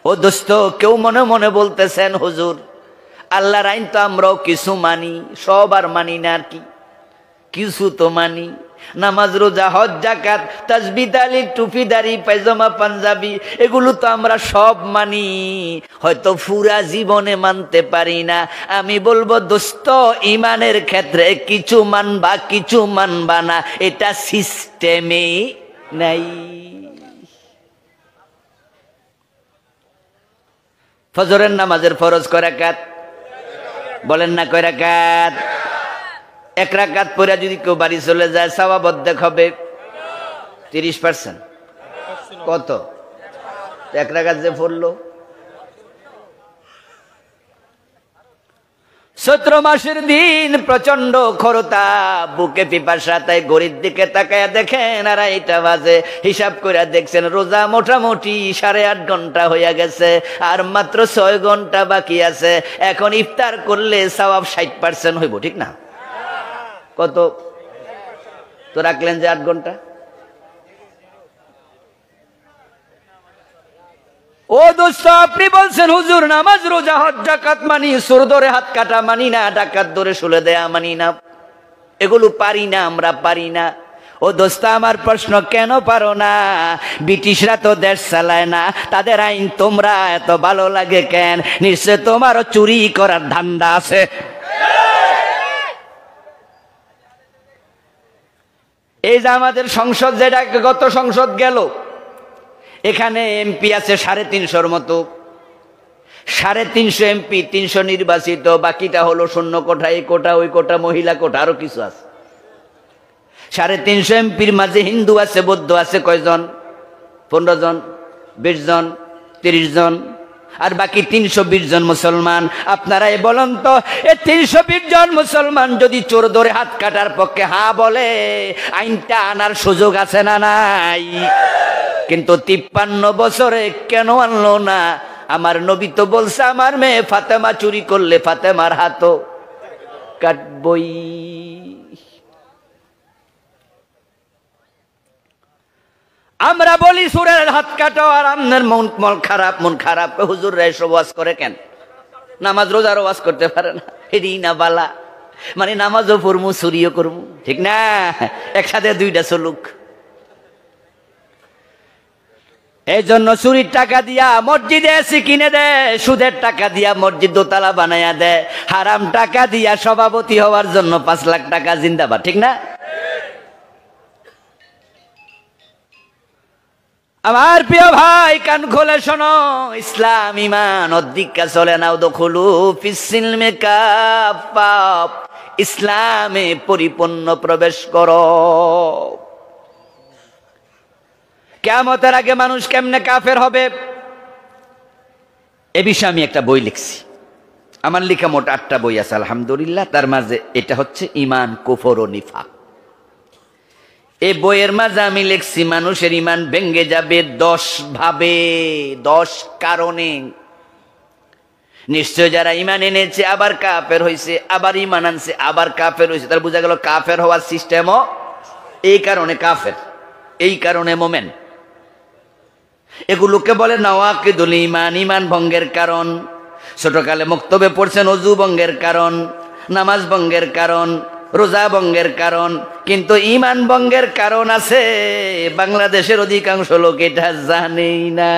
ও দোস্ত, কেউ মনে মনে বলতেছেন হুজুর আল্লাহর আইন তো আমরাও কিছু মানি, সব আর মানি না, আর কি কিছু তো মানি। নামাজ, রোজা, হজ, যাকাত, তাসবিহ, তাহলিল, টুপি, দাড়ি, পায়জামা, পাঞ্জাবি, এগুলো তো আমরা সব মানি, হয়তো পুরা জীবনে মানতে পারি না। আমি বলবো দোস্ত, ঈমানের ক্ষেত্রে কিছু মানবা কিছু মানবা না, এটা সিস্টেমে নাই। ফজরের নামাজের ফরজ কয় রাকাত? বলেন না কয় রাকাত? 1 রাকাত পড়ে যদি কেউ বাড়ি চলে যায় সওয়াব অর্ধেক হবে 30%। কত? 1 রাকাত যে পড়লো। চৈত্র মাসের দিন প্রচন্ড খরতা, বুকে পিপাসা, তাই ঘড়ির দিকে তাকায়া দেখেন 2:30 বাজে। হিসাব করে দেখছেন রোজা মোটামুটি 8.5 ঘন্টা হয়ে গেছে, আর মাত্র 6 ঘন্টা বাকি আছে। এখন ইফতার করলে সওয়াব 60% হইব, ঠিক না? কত তো রাখলেন যে 8 ঘন্টা? ও দোস্ত, আপনি বলছেন হুজুর নামাজ, রোজা, হজ, যাকাত মানি, সুর ধরে হাত কাটা মানি না, ডাকাত ধরে শুলে দেয়া মানি না, এগুলো পারি না, আমরা পারি না। ও দোস্ত, আমার প্রশ্ন, কেন পারো না? ব্রিটিশরা তো দেশ চালায় না, তাদের আইন তোমরা এত ভালো লাগে কেন? নিশ্চয় তোমারও চুরি করার ধান্দা আছে। এই যে আমাদের সংসদ, যেটা গত সংসদ গেল, এখানে এমপি আছে 350-র মতো। 350 এমপি, 300 নির্বাচিত, বাকিটা হলো শূন্য কোঠা, এই কোটা, ওই কোটা, মহিলা কোটা, আরো কিছু আছে। 350 এমপির মাঝে হিন্দু আছে, বৌদ্ধ আছে কয়জন? 15 জন। 20 জন 30 জন আর বাকি 320 জন মুসলমান। আপনারাই বলেন তো এই 320 জন মুসলমান যদি চোর ধরে হাত কাটার পক্ষে হ্যাঁ বলে, আইনটা আনার সুযোগ আছে না নাই? কিন্তু 53 বছরে কেন আনলো না? আমার নবী তো বলছে আমার মেয়ে ফাতেমা চুরি করলে ফাতেমার হাতও কাটবই। আমরা বলি সুরের হাত কাটো, আর আপনার মন খারাপ হুজুর রা এসব ওয়াজ করে কেন? নামাজ রোজার ওয়াজ করতে পারে না, এরই না বালা। মানে নামাজও পড়মু চুরিও করবো, ঠিক না? একসাথে দুইটা চলুক। এই জন্য চুরির টাকা দিয়া মসজিদে এসি কিনে দেয়, সুদের টাকা দিয়া মসজিদ দোতলা বানাইয়া দেয়, হারাম টাকা দিয়া সভাপতি হওয়ার জন্য 5 লাখ টাকা জিন্দাবাদ, ঠিক না? আমার প্রিয় ভাই কান খোলে শোনো, ইসলাম ইমান অধিকা চলে না। উদখুলু ফিস-সিলমি কাফা, ইসলামে পরিপূর্ণ প্রবেশ করো। কিয়ামতের আগে মানুষ কেমনে কাফের হবে এ বিষয়ে আমি একটা বই লিখছি। আমার লেখা মোট 8টা বই আছে আলহামদুলিল্লাহ। তার মাঝে এটা হচ্ছে ইমান, কুফর ও নিফাক। এই বইয়ের মাঝে আমি লিখছি মানুষের ইমান ভেঙ্গে যাবে 10 ভাবে, 10 কারণে। নিশ্চয় যারা ইমান এনেছে আবার কাফের হয়েছে, আবার ইমান আনছে আবার কাফের হয়েছে, তার বোঝা গেল কাফের হওয়ার সিস্টেমও এই কারণে কাফের, এই কারণে মোমেন। এগুলোকে বলে নওয়াকিদুল ঈমান, ঈমান ভঙ্গের কারণ। ছোটকালে মক্তবে পড়ছেন ওযু ভঙ্গের কারণ, নামাজ ভঙ্গের কারণ, রোজা ভঙ্গের কারণ, কিন্তু ঈমান ভঙ্গের কারণ আছে বাংলাদেশের অধিকাংশ লোক এটা জানেই না।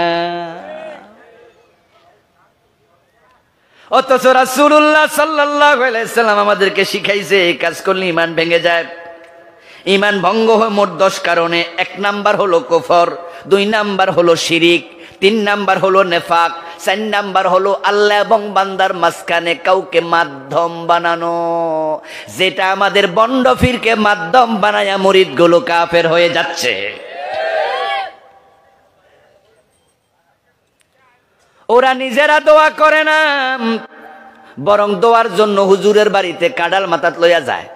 অথচ রাসূলুল্লাহ সাল্লাল্লাহু আলাইহি সাল্লাম আমাদেরকে শিখাইছে এই কাজ করলে ঈমান ভেঙে যায়। ঈমান ভঙ্গ হয় মোট 10 কারণে। 1 নাম্বার হলো কুফর, 2 নাম্বার হলো শিরিক, 3 নাম্বার হলো নেফাক, 4 নাম্বার হলো আল্লাহ এবং বান্দার মাঝখানে কাউকে মাধ্যম বানানো, যেটা আমাদের বন্ড ফিরকে মাধ্যম বানায়া মুরিদগুলো কাফের হয়ে যাচ্ছে। ওরা নিজেরা দোয়া করে না, বরং দোয়ার জন্য হুজুরের বাড়িতে কাডাল মাথাত লইয়া যায়।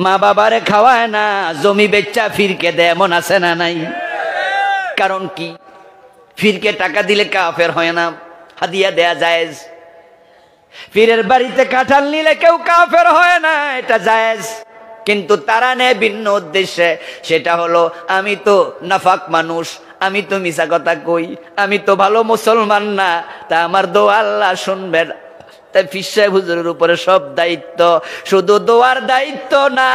মা বাবারে খাওয়ায় না, জমি বেচা ফিরকে দেয়, এমন আছে না নাই? কারণ কি? ফিরকে টাকা দিলে কাফের হয় না, হাদিয়া দেয়া জায়েজ। পীরের বাড়িতে কাঁঠাল নিলে কেউ কাফের হয় না, এটা জায়েজ। কিন্তু তারা নেয় ভিন্ন উদ্দেশ্যে, সেটা হলো আমি তো নাফাক মানুষ, আমি তো মিছা কথা কই, আমি তো ভালো মুসলমান না, তা আমার দোয়া আল্লাহ শুনবেন। তাই পীর সাহেব হুজুরের উপরে সব দায়িত্ব, শুধু দোয়ার দায়িত্ব না,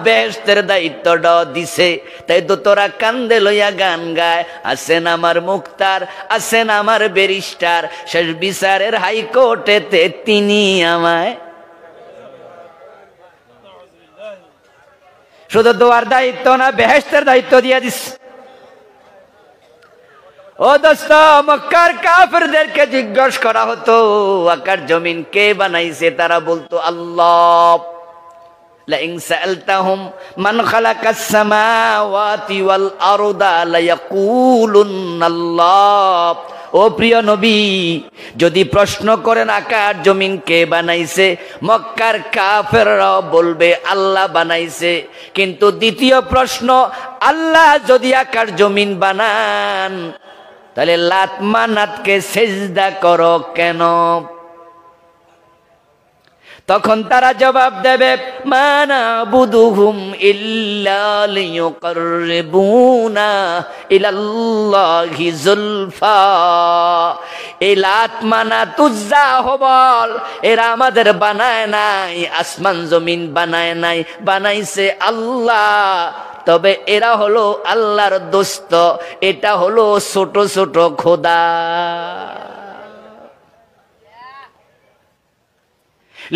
বেহেশতের দায়িত্বটাও দিছে। তাই তো তোরা কান্দে লইয়া গান গায়, আছেন আমার মুক্তার, আছেন আমার ব্যারিস্টার, শেষ বিচারের হাইকোর্টেতে তিনি আমায়। শুধু দোয়ার দায়িত্ব না, বেহেশতের দায়িত্ব দিয়ে দিস। ও দোস্ত, মক্কার কাফেরদেরকে জিজ্ঞেস করা হতো আকাশ জমিন কে বানাইছে, তারা বলতো আল্লাহ। লা ইন সাআলতাহুম মান খালাকাস সামাওয়াতি ওয়াল আরদা লায়াকুলুনাল্লাহ। ও প্রিয় নবী, যদি প্রশ্ন করেন আকাশ জমিন কে বানাইছে, মক্কার কাফেররা বলবে আল্লাহ বানাইছে। কিন্তু দ্বিতীয় প্রশ্ন, আল্লাহ যদি আকাশ জমিন বানান তাহলে লাত মানাতকে সেজদা করো কেন? তখন তারা জবাব দেবে মানা বুদুহুম ইল্লা লিয়ুকাররিবুনা ইলাল্লাহি যুলফা। এই লাত মানাত উজ্জা হবল এরা আমাদের বানায় নাই, আসমান জমিন বানায় নাই, বানাইছে আল্লাহ। তবে এরা হলো আল্লাহর দোস্ত, এটা হলো ছোট ছোট খোদা।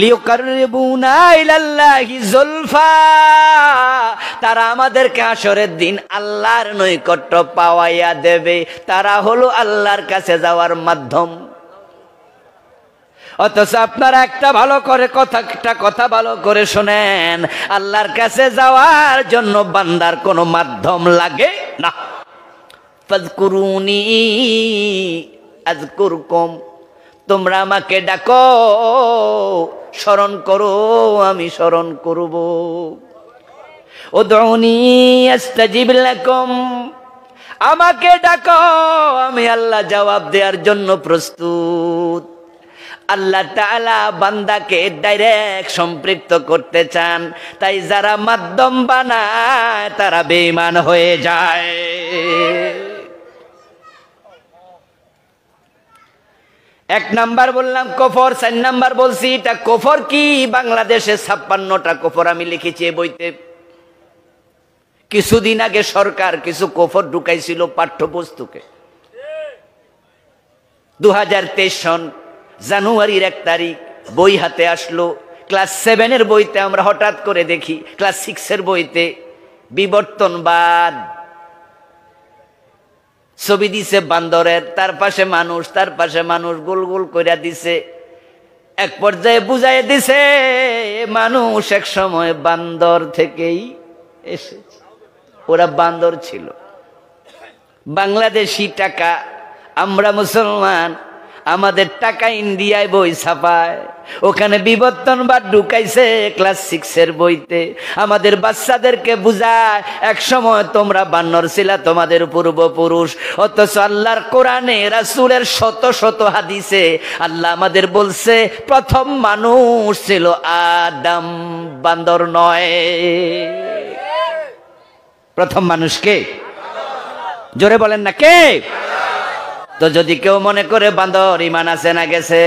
লিয়ুকাররিবুনা ইলাল্লাহি যুলফা, তারা আমাদেরকে হাশরের দিন আল্লাহর নৈকট্য পাওয়াইয়া দেবে, তারা হলো আল্লাহর কাছে যাওয়ার মাধ্যম। অথচ আপনারা একটা কথা ভালো করে শোনেন, আল্লাহর কাছে যাওয়ার জন্য বান্দার কোনো মাধ্যম লাগে না। ফাযকুরুনি আযকুরকুম, তোমরা আমাকে ডাকো, স্মরণ করো, আমি স্মরণ করব। উদউনি আস্তাজিব লাকুম, আমাকে ডাকো, আমি আল্লাহ জবাব দেওয়ার জন্য প্রস্তুত। আল্লাহ তাআলা বান্দাকে ডাইরেক্ট সম্পৃক্ত করতে চান, তাই যারা মাধ্যম বানায় তারা বেঈমান হয়ে যায়। এক নাম্বার বললাম কুফর, 4 নাম্বার বলছি এটা কুফর কি। বাংলাদেশে 56টা কুফর আমি লিখেছি এই বইতে। কিছুদিন আগে সরকার কিছু কুফর ঢুকাইছিল পাঠ্যপুস্তকে। 2023 সন জানুয়ারির 1 তারিখ বই হাতে আসলো। ক্লাস 7-এর বইতে আমরা হঠাৎ করে দেখি ক্লাস 6-এর বইতে বিবর্তনবাদ ছবি দিছে বান্দরের, তার পাশে মানুষ, তার পাশে মানুষ, গোল গোল কইরা দিছে। এক পর্যায়ে বুঝাই দিছে মানুষ এক সময় বান্দর থেকেই এসেছে, ওরা বান্দর ছিল। বাংলাদেশি টাকা, আমরা মুসলমান, আমাদের টাকা ইন্ডিয়ায় বই ছাপায়, ওখানে বিবর্তনবাদ ঢুকাইছে ক্লাস 6-এর বইতে। আমাদের বাচ্চাদেরকে বুঝায় এক সময় তোমরা বানর ছিলা, তোমাদের পূর্বপুরুষ। অথচ আল্লাহর কোরআনে রাসূলের শত শত হাদিসে আল্লাহ আমাদের বলছে প্রথম মানুষ ছিল আদম, বান্দর নয়। প্রথম মানুষ কে? জোরে বলেন না কে? তো যদি কেউ মনে করে বান্দর, ঈমান আছে না গেছে?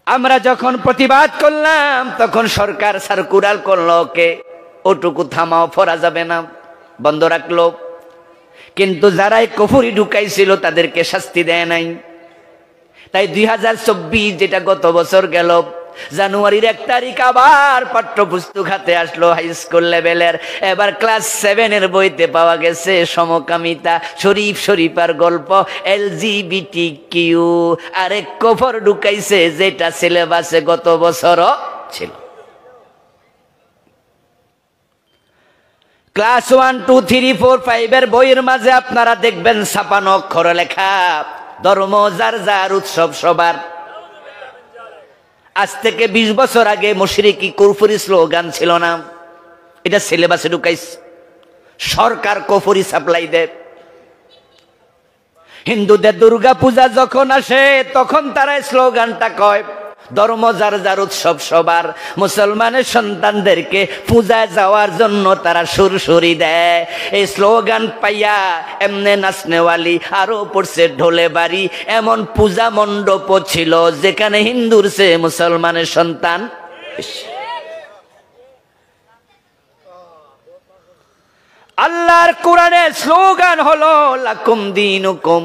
আমরা যখন প্রতিবাদ করলাম তখন সরকার সার্কুলার করলো কে ওটুকু থামাও, ফরা যাবে না, বন্ধ রাখলো। কিন্তু যারাই কুফরি ঢুকাইছিল তাদেরকে শাস্তি দেয় নাই। তাই 2024 যেটা গত বছর গেল জানুয়ারির 1 তারিখ আবার পাঠ্যপুস্তক হাতে আসলো হাই স্কুল লেভেলের। এবার ক্লাস 7-এর বইতে পাওয়া গেছে সমকামিতা, শরীফ শরীফার গল্প, LGBTQ। আরেক কুফর ঢুকাইছে যেটা সিলেবাসে গত বছরও ছিল। ক্লাস 1, 2, 3, 4, 5-এর বইয়ের মাঝে আপনারা দেখবেন 56 অক্ষরে লেখা ধর্ম যার যার, উৎসব সবার। আজ থেকে 20 বছর আগে মুশরিকি কুফরি স্লোগান ছিল না, এটা সিলেবাসে ঢুকাইছে সরকার। কুফরি সাপ্লাই দেয়। হিন্দুদের দুর্গা পূজা যখন আসে তখন তারা স্লোগানটা কয় ধর্ম যার যার, উৎসব সবার। মুসলমানের সন্তানদেরকে পূজায় যাওয়ার জন্য তারা সুরসুরি দেয়। এই স্লোগান পাইয়া এমনে নাচনেওয়ালি আরো পড়ছে ঢোলে বাড়ি। এমন পূজা মণ্ডপ ছিল যেখানে হিন্দুর চেয়ে মুসলমানের সন্তান বেশি। আল্লাহর কোরআনের স্লোগান হলো লাকুম দীনুকুম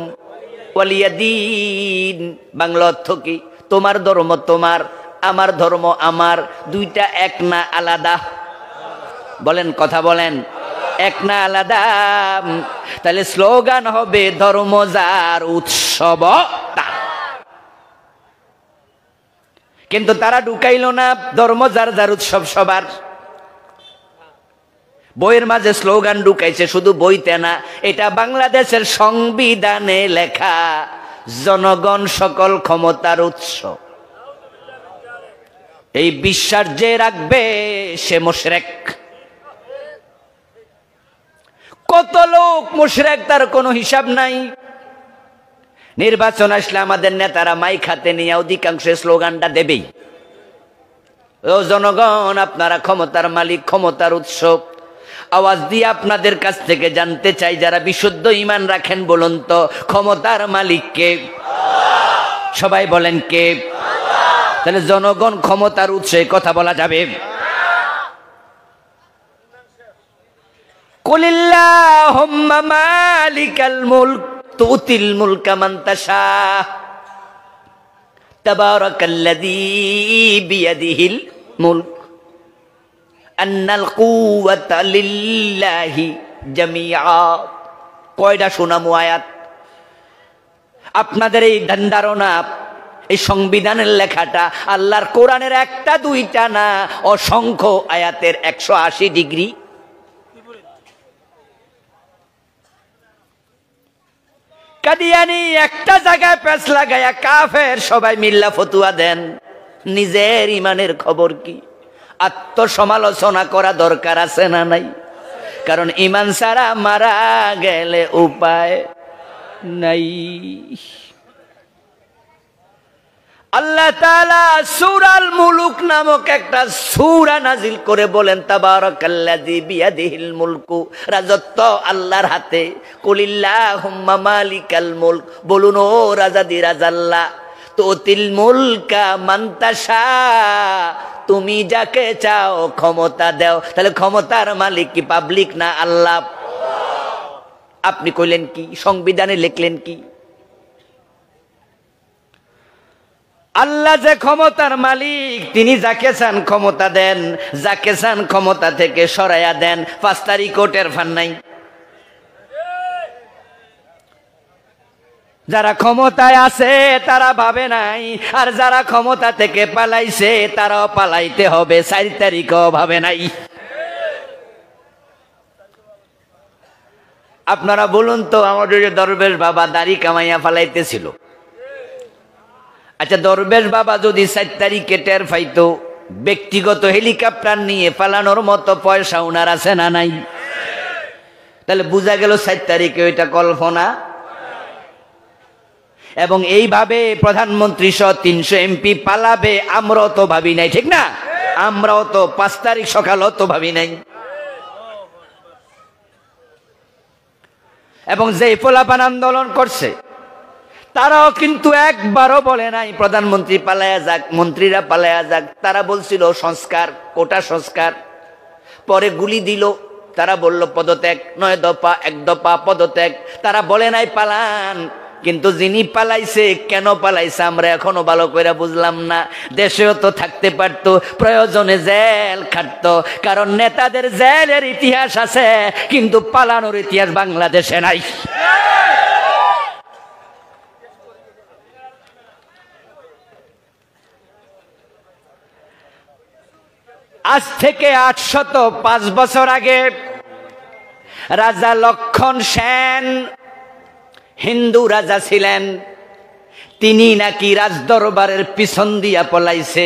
ওয়ালিয়াদিন। বাংলা অর্থ কি? তোমার ধর্ম তোমার, আমার ধর্ম আমার। দুইটা এক না আলাদা? বলেন, কথা বলেন, এক না আলাদা? তাহলে স্লোগান হবে ধর্ম যার, উৎসব তার। কিন্তু তারা ঢুকাইল না ধর্ম যার যার, উৎসব সবার। বইয়ের মাঝে স্লোগান ঢুকাইছে, শুধু বইতে না, এটা বাংলাদেশের সংবিধানে লেখা, জনগণ সকল ক্ষমতার উৎস। এই বিশ্বাস যে রাখবে সে মুশরিক। কত লোক মুশরিক তার কোনো হিসাব নাই। নির্বাচন আসলে আমাদের নেতারা মাইক হাতে নিয়ে অধিকাংশ স্লোগানটা দেবেই, ও জনগণ আপনারা ক্ষমতার মালিক, ক্ষমতার উৎস। আওয়াজ দিয়ে আপনাদের কাছ থেকে জানতে চাই, যারা বিশুদ্ধ ঈমান রাখেন বলুন তো ক্ষমতার মালিক কে? সবাই বলেন কে? তাহলে জনগণ ক্ষমতার উৎসে কথা বলা যাবে? কুলিল্লাহুম্মা মালিকাল মুলক তুতিল মুলকা মান তাশা তাবারাকাল্লাযী বিয়াদিহিল মুলক আন্নাল কুওয়াতা লিল্লাহি জামিআ। কয়টা শোনামু আয়াত? আপনাদের এই ধারণা, এই সংবিধানের লেখাটা আল্লাহর কোরআনের একটা দুইটা না, অসংখ্য আয়াতের 180 ডিগ্রি কাদিয়ানি একটা জায়গায় পেঁচ লাগায়া কাফের সবাই মিল্লা ফতুয়া দেন। নিজের ইমানের খবর কি? আত্মসমালোচনা করা দরকার আছে না নাই? কারণ ইমান ছাড়া মারা গেলে উপায় নাই। আল্লাহ তাআলা সূরাল মুলুক নামক একটা সূরা নাজিল করে বলেন, তাবারাকাল্লাযী বিয়াদিহিল মুলকু, রাজত্ব আল্লাহর হাতে। কুলিল্লাহুম্মা মালিকাল মুলক, বলুন ও রাজাদি রাজাল্লাহ, তুতিল মুলকা মান তাশা, তুমি যাকে চাও ক্ষমতা দাও। তাহলে ক্ষমতার মালিক কি পাবলিক না আল্লাহ? আপনি কইলেন কি? সংবিধানে লিখলেন কি? আল্লাহ যে ক্ষমতার মালিক, তিনি যাকে চান ক্ষমতা দেন, যাকে চান ক্ষমতা থেকে সরাইয়া দেন। 5 তারিখ কোর্টের ফান নাই। যারা ক্ষমতায় আছে তারা ভাবে নাই, আর যারা ক্ষমতা থেকে পালাইছে তারাও পালাইতে হবে, 4 তারিখও ভাবে নাই। আপনারা বলুন তো, আমাদের দরবেশ বাবা দাড়ি কামাইয়া ফালাইতেছিল, আচ্ছা দরবেশ বাবা যদি 4 তারিখে টের পাইতো, ব্যক্তিগত হেলিকপ্টার নিয়ে পালানোর মতো পয়সা উনার আছে না নাই? তাহলে বোঝা গেল 4 তারিখে ওইটা কল্পনা। এবং এইভাবে প্রধানমন্ত্রী সহ 300 এমপি পালাবে, আমরাও তো ভাবি নাই, ঠিক না? আমরাও তো 5 তারিখ সকালও তো ভাবি নাই। এবং যে পোলাপান আন্দোলন করছে তারাও কিন্তু একবারও বলে নাই প্রধানমন্ত্রী পালায়া যাক, মন্ত্রীরা পালায়া যাক। তারা বলছিল সংস্কার, কোটা সংস্কার। পরে গুলি দিল, তারা বলল পদত্যাগ, 9 দফা 1 দফা পদত্যাগ। তারা বলে নাই পালান। কিন্তু যিনি পালাইছে, কেন পালাইছে আমরা এখনো ভালো করে বুঝলাম না। দেশেও তো থাকতে পারতো, প্রয়োজনে জেল খাটতো। কারণ নেতাদের জেলের ইতিহাস আছে, কিন্তু পালানোর ইতিহাস বাংলাদেশে নাই। আজ থেকে 805 বছর আগে রাজা লক্ষণ সেন, হিন্দু রাজা ছিলেন, তিনি নাকি রাজদরবারের পিছন দিয়া পলাইছে।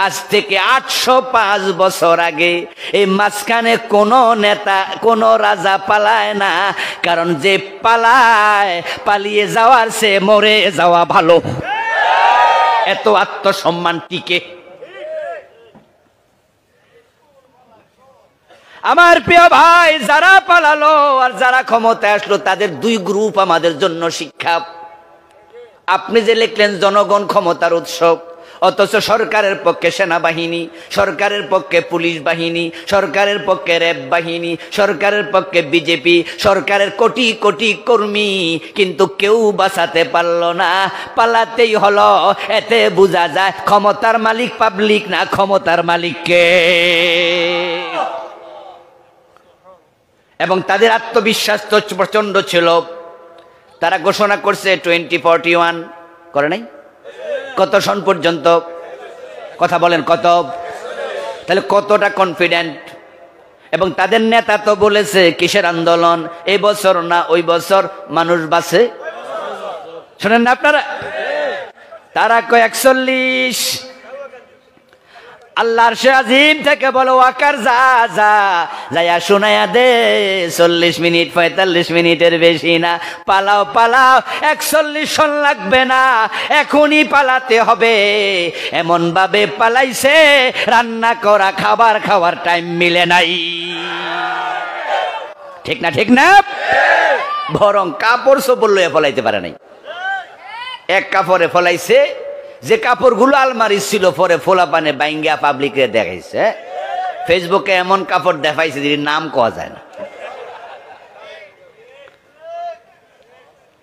আজ থেকে 805 বছর আগে। এই মাঝখানে কোনো নেতা, কোনো রাজা পালায় না। কারণ যে পালায়, পালিয়ে যাওয়ার চেয়ে মরে যাওয়া ভালো। এত আত্মসম্মান টিকে। আমার প্রিয় ভাই, যারা পালালো আর যারা ক্ষমতায় আসলো, তাদের 2 গ্রুপ আমাদের জন্য শিক্ষা। আপনি যে লিখলেন জনগণ ক্ষমতার উৎসব, অথচ সরকারের পক্ষে সেনাবাহিনী, সরকারের পক্ষে পুলিশ বাহিনী, সরকারের পক্ষে র্যাব বাহিনী, সরকারের পক্ষে বিজেপি, সরকারের কোটি কোটি কর্মী, কিন্তু কেউ বাঁচাতে পারল না। পালাতেই হলো। এতে বোঝা যায় ক্ষমতার মালিক পাবলিক না, ক্ষমতার মালিক কে। এবং তাদের আত্মবিশ্বাস তো প্রচন্ড ছিল। তারা ঘোষণা করছে 2041, করে নাই? কত সন পর্যন্ত? কথা বলেন কত? তাহলে কতটা কনফিডেন্ট। এবং তাদের নেতা তো বলেছে কিসের আন্দোলন, এই বছর না ওই বছর মানুষ বাঁচে। শোনেন না আপনারা? তারা কয় 41। আল্লাহর আজিম থেকে বলো ওয়াকার যা যা যায়া শোনায়া দে, 40 মিনিট 45 মিনিটের বেশি না। পালাও পালাও, 41 সন লাগবে না, এখনই পালাতে হবে। এমন ভাবে পালাইছে, রান্না করা খাবার খাওয়ার টাইম মিলে নাই। ঠিক না? ঠিক না? বরং কাপড় চোপড় লইয়া ফলাইতে পারে নাই। এক কাপড়ে ফলাইছে, যে কাপড়গুলো আলমারি ছিল পরে ফোলা পানে বাইঙ্গা পাবলিকে দেখাইছে। ফেসবুকে এমন কাপড় দেখাইছে যে নাম কোয়া যায় না।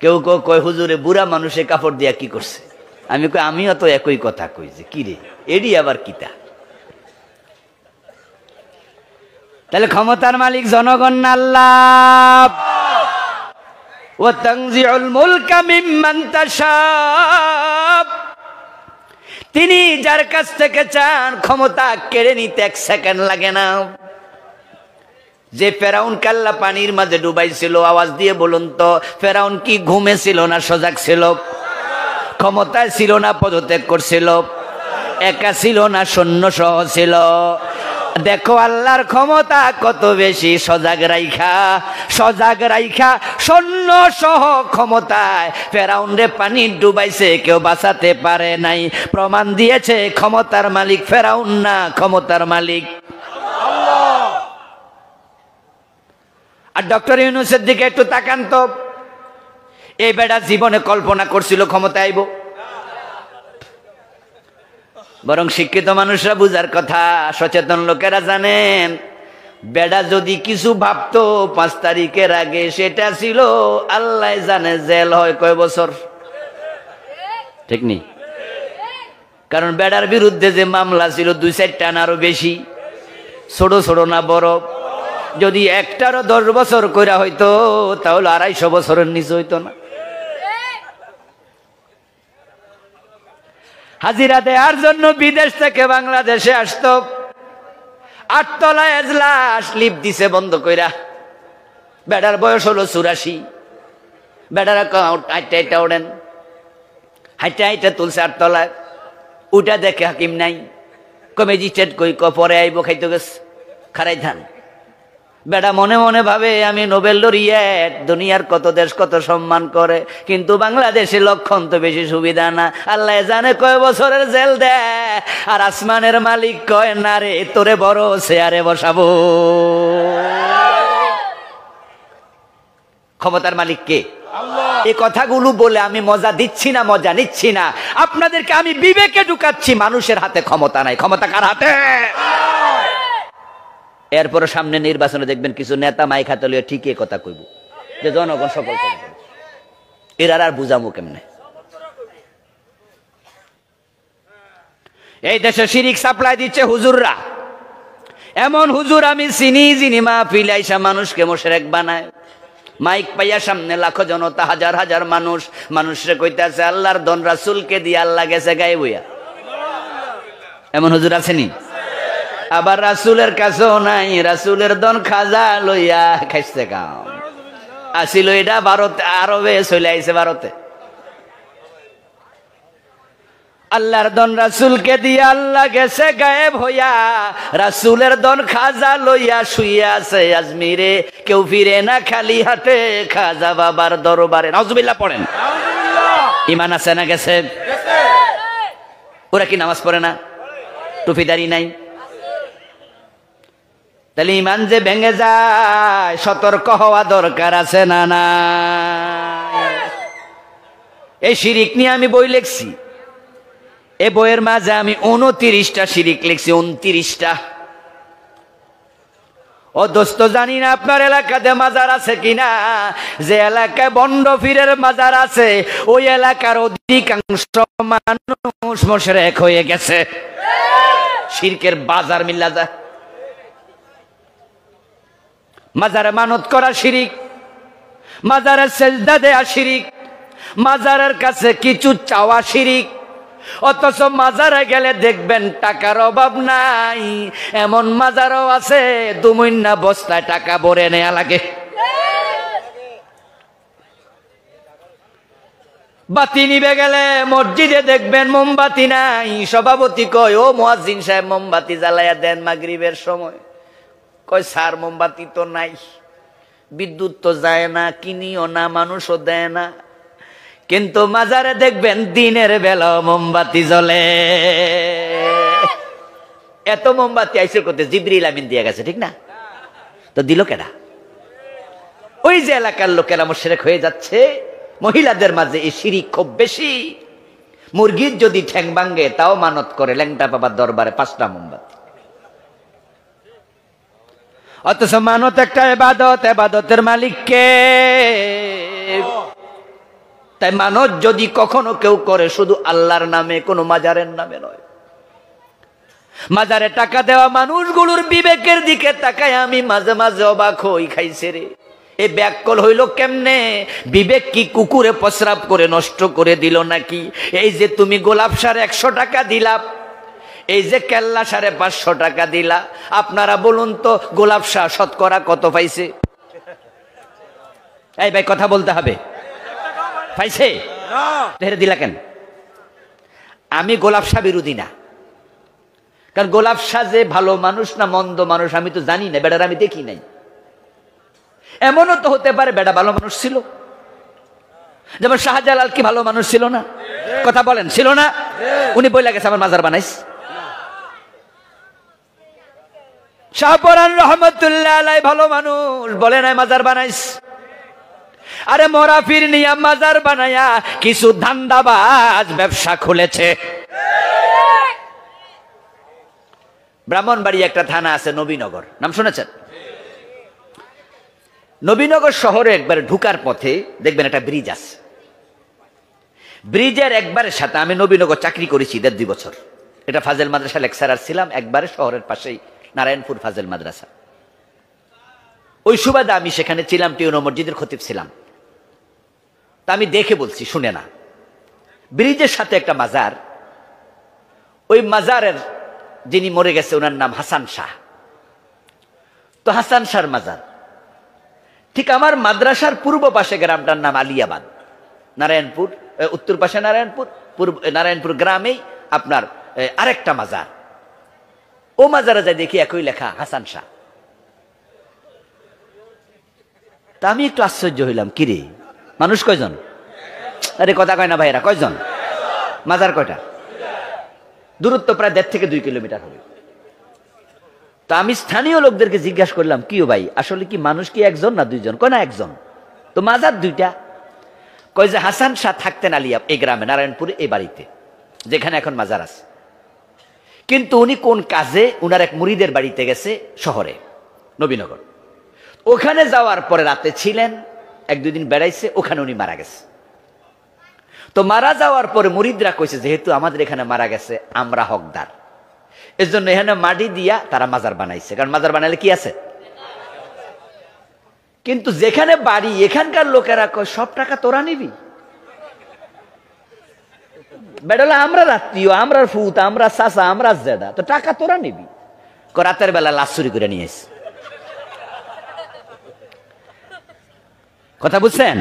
কেউ কেউ কয় হুজুরে বুড়া মানুষের কাপড় দিয়া কি করছে? আমি কই আমিও তো একই কথা কই যে কি রে, এডি আবার কিতা। তাহলে ক্ষমতার মালিক জনগণ না আল্লাহ। ওয়া তানজিউল মুলকা মিম্মান তাশা, তিনি যার কাছ থেকে চান ক্ষমতা কেড়ে নিতে 1 সেকেন্ড লাগে না। যে ফেরাউন কাল্লা পানির মাঝে ডুবাইছিল, আওয়াজ দিয়ে বলুন তো, ফেরাউন কি ঘুমেছিল না সজাগ ছিল? ক্ষমতায় ছিল না পদত্যাগ করছিল? একা ছিল না সৈন্য সহ ছিল? দেখো আল্লাহর ক্ষমতা কত বেশি, সজাগ রাইখা সৈন্য সহ ক্ষমতায় ফেরাউন রে পানি ডুবাইছে, কেউ বাঁচাতে পারে নাই। প্রমাণ দিয়েছে ক্ষমতার মালিক ফেরাউন না, ক্ষমতার মালিক আল্লাহ। আর ডক্টর ইউনূসের দিকে একটু তাকান তো, এই বেটা জীবনে কল্পনা করছিল ক্ষমতা আইব? বরং শিক্ষিত মানুষরা বুঝার কথা, সচেতন লোকেরা জানেন, বেটা যদি কিছু ভাবতো 5 তারিখের আগে, সেটা ছিল আল্লাহ জানে জেল হয় কয় বছর। ঠিক নেই? কারণ বেটার বিরুদ্ধে যে মামলা ছিল 2-4টা না আরো বেশি, ছোট ছোট না বড়, যদি একটারও 10 বছর কইরা হইতো তাহলে 250 বছরের নিচে হইতো না। হাজিরা দেওয়ার জন্য বিদেশ থেকে বাংলাদেশে আসতো, 8 তলা এজলাস লিপ দিছে বন্ধ কইরা। বেটার বয়স হলো 84। বেটারা হাইটা ওড়েন, হাইটা তুলছে 8 তলায়। উঠা দেখে হাকিম নাই, ম্যাজিস্ট্রেট কই পরে আইব, খাইতে গেছে, খারাই ধান। বেটা মনে মনে ভাবে আমি নোবেল লরিয়েট, দুনিয়ার কত দেশ কত সম্মান করে, কিন্তু বাংলাদেশে লক্ষণ তো বেশি সুবিধা না। আল্লাহ জানে কয় বছরের জেল দেয়। আর আসমানের মালিক কয় না রে, তোরে বড় চেয়ারে বসাবো। ক্ষমতার মালিক কে? আল্লাহ। এই কথাগুলো বলে আমি মজা দিচ্ছি না, মজা নিচ্ছি না, আপনাদেরকে আমি বিবেকে ঢুকাচ্ছি। মানুষের হাতে ক্ষমতা নাই, ক্ষমতা কার হাতে? এরপরে সামনে নির্বাচনে দেখবেন কিছু নেতা মাইক হাতে লইয়া ঠিকই কথা কইব যে জনগণ সকল ক্ষমতা, এরা আর বুঝামু কেমনে? এই দেশে শিরিক সাপ্লাই দিচ্ছে হুজুররা। এমন হুজুর আমি চিনি, যিনি মাহফিল আইসা মানুষকে মুশরিক বানায়। মাইক পাইয়া সামনে লাখো জনতা, হাজার হাজার মানুষ, মানুষরে কইতাছে আল্লাহর দন রাসূলকে দিয়ে আল্লাহ গেছে গায়ে বইয়া। এমন হুজুর আছেনি? আবার রাসূলের কাছেও নাই, রাসূলের দন খাজা লইয়া খাইছে কাম। আসিল এটা ভারতে, আরবে চলে আইছে ভারতে। আল্লাহর দন রাসূলকে দিয়ে আল্লাহ গেছে গায়েব হইয়া, রাসূলের দন খাজা লইয়া শুইয়া আছে আজমিরে, কেউ ফিরে না খালি হাতে খাজা বাবার দরবারে। নাউজুবিল্লাহ পড়েন। ঈমান আছে না গেছে? ওরা কি নামাজ পড়ে না? টুপিদারি নাই? তাহলে ঈমান যে ভেঙে যায়, সতর্ক হওয়া দরকার আছে না না? এই শিরিক নিয়ে আমি বই লিখছি। এই বইয়ের মাঝে আমি 29টা শিরিক লিখছি, 29টা। ও দোস্ত, জানি না আপনার এলাকাতে মাজার আছে কিনা। যে এলাকায় বন্ড পীরের মাজার আছে, ওই এলাকার অধিকাংশ মানুষ মুশরিক হয়ে গেছে। শিরকের বাজার মিল্লা যায়। মাজারে মানত করা শিরিক, মাজারে সেজদা দেয়া শিরিক, মাজারের কাছে কিছু চাওয়া শিরিক। অথচ মাজারে গেলে দেখবেন টাকার অভাব নাই। এমন মাজারও আছে 2 মহিনা বস্তায় টাকা ভরে নেয়া লাগে। বাতি নিবে গেলে মসজিদে দেখবেন মোমবাতি নাই। সভাপতি কয়, ও মুয়াজ্জিন সাহেব মোমবাতি জ্বালাইয়া দেন মাগরিবের সময়। কয় স্যার মোমবাতি তো নাই, বিদ্যুৎ তো যায় না, কিনিও না, মানুষও দেয় না। কিন্তু মাজারে দেখবেন দিনের বেলা মোমবাতি জ্বলে। এত মোমবাতি আইসে করতে জিবরিল আমিন দিয়ে গেছে, ঠিক না? তো দিল কেডা? ওই যে এলাকার লোকেরা মুশরিক হয়ে যাচ্ছে। মহিলাদের মাঝে এই শিরিক খুব বেশি। মুরগির যদি ঠ্যাং ভাঙে তাও মানত করে ল্যাংটা বাবার দরবারে 5টা মোমবাতি। অথচ মানত একটা ইবাদত, ইবাদতের মালিক কে? তাই মানত যদি কখনো কেউ করে শুধু আল্লাহর নামে, কোনো মাজারের নামে নয়। মাজারে টাকা দেওয়া মানুষগুলোর বিবেকের দিকে তাকায় আমি মাঝে মাঝে অবাক হই। খাইছে রে, এই ব্যাককল হইল কেমনে? বিবেক কি কুকুরে প্রস্রাব করে নষ্ট করে দিল নাকি? এই যে তুমি গোলাপ সার 100 টাকা দিলা, এই যে কেল্লা 550 টাকা দিলা, আপনারা বলুন তো গোলাপ শাহ শতকরা কত পাইছে? এই ভাই কথা বলতে হবে, পাইছে? দিলা কেন? আমি গোলাপ শাহ বিরোধী না, কারণ গোলাপ শাহ যে ভালো মানুষ না মন্দ মানুষ আমি তো জানি না, বেটার আমি দেখি নাই। এমনও তো হতে পারে বেটা ভালো মানুষ ছিল, যেমন শাহজালাল কি ভালো মানুষ ছিল না? কথা বলেন, ছিল না? উনি বইলা গেছে আমার মাজার বানাইস। শাহপরান রহমতুল্লাহ আলাই ভালো মানুষ, বলে নাই মাজার বানাইস। আরে মরাফির নিয়া মাজার বানায়া কিছু ধান্দাবাজ ব্যবসা খুলেছে। ব্রাহ্মণবাড়ি একটা থানা আছে নবীনগর, নাম শুনেছেন? নবীনগর শহরে একবার ঢুকার পথে দেখবেন একটা ব্রিজ আছে। ব্রিজের একবারের সাথে, আমি নবীনগর চাকরি করেছি 1.5-2 বছর, এটা ফাজেল মাদ্রাসা লেকচারার ছিলাম, একবারে শহরের পাশেই নারায়ণপুর ফাজেল মাদ্রাসা। ওই সুবাদে আমি সেখানে ছিলাম, টিউনো মসজিদের খতিব ছিলাম। তা আমি দেখে বলছি, শুনে না। ব্রিজের সাথে একটা মাজার, ওই মাজারের যিনি মরে গেছে ওনার নাম হাসান শাহ। তো হাসান শাহর মাজার ঠিক আমার মাদ্রাসার পূর্ব পাশে গ্রামটার নাম আলিয়াবাদ, নারায়ণপুর উত্তর পাশে নারায়ণপুর, পূর্ব নারায়ণপুর গ্রামেই আপনার আরেকটা মাজার। ও মাজারে যাই দেখি একই লেখা হাসান শাহ। তা আমি একটু আশ্চর্য হইলাম, কিরে মানুষ কয়জন? আরে কথা কয় না ভাইরা, কয়জন? মাজার কয়টা? দূরত্ব প্রায় 1.5 থেকে 2 কিলোমিটার হবে। তা আমি স্থানীয় লোকদেরকে জিজ্ঞাসা করলাম, কিও ভাই আসলে কি মানুষ কি একজন না 2জন? কয় না একজন। তো মাজার 2টা। কয় যে হাসান শাহ থাকতেন আলিয়া এই গ্রামে নারায়ণপুরে এই বাড়িতে যেখানে এখন মাজার আছে, কিন্তু উনি কোন কাজে উনার এক মুরিদের বাড়িতে গেছে শহরে নবীনগর। ওখানে যাওয়ার পরে রাতে ছিলেন, 1-2 দিন বেড়াইছে, ওখানে উনি মারা গেছে। তো মারা যাওয়ার পরে মুরিদরা কইছে যেহেতু আমাদের এখানে মারা গেছে আমরা হকদার, এর জন্য এখানে মাটি দিয়া তারা মাজার বানাইছে, কারণ মাজার বানাইলে কি আছে। কিন্তু যেখানে বাড়ি এখানকার লোকেরা কয় সব টাকা তোরা নিবি। বেড়ালে আমরা রাত্রিও, আমরা ফুত, আমরা চাচা, আমরা জেডা, তো টাকা তোরা নিবি। রাতের বেলা লাশ চুরি করে নিয়ে এসে। কথা বুঝছেন?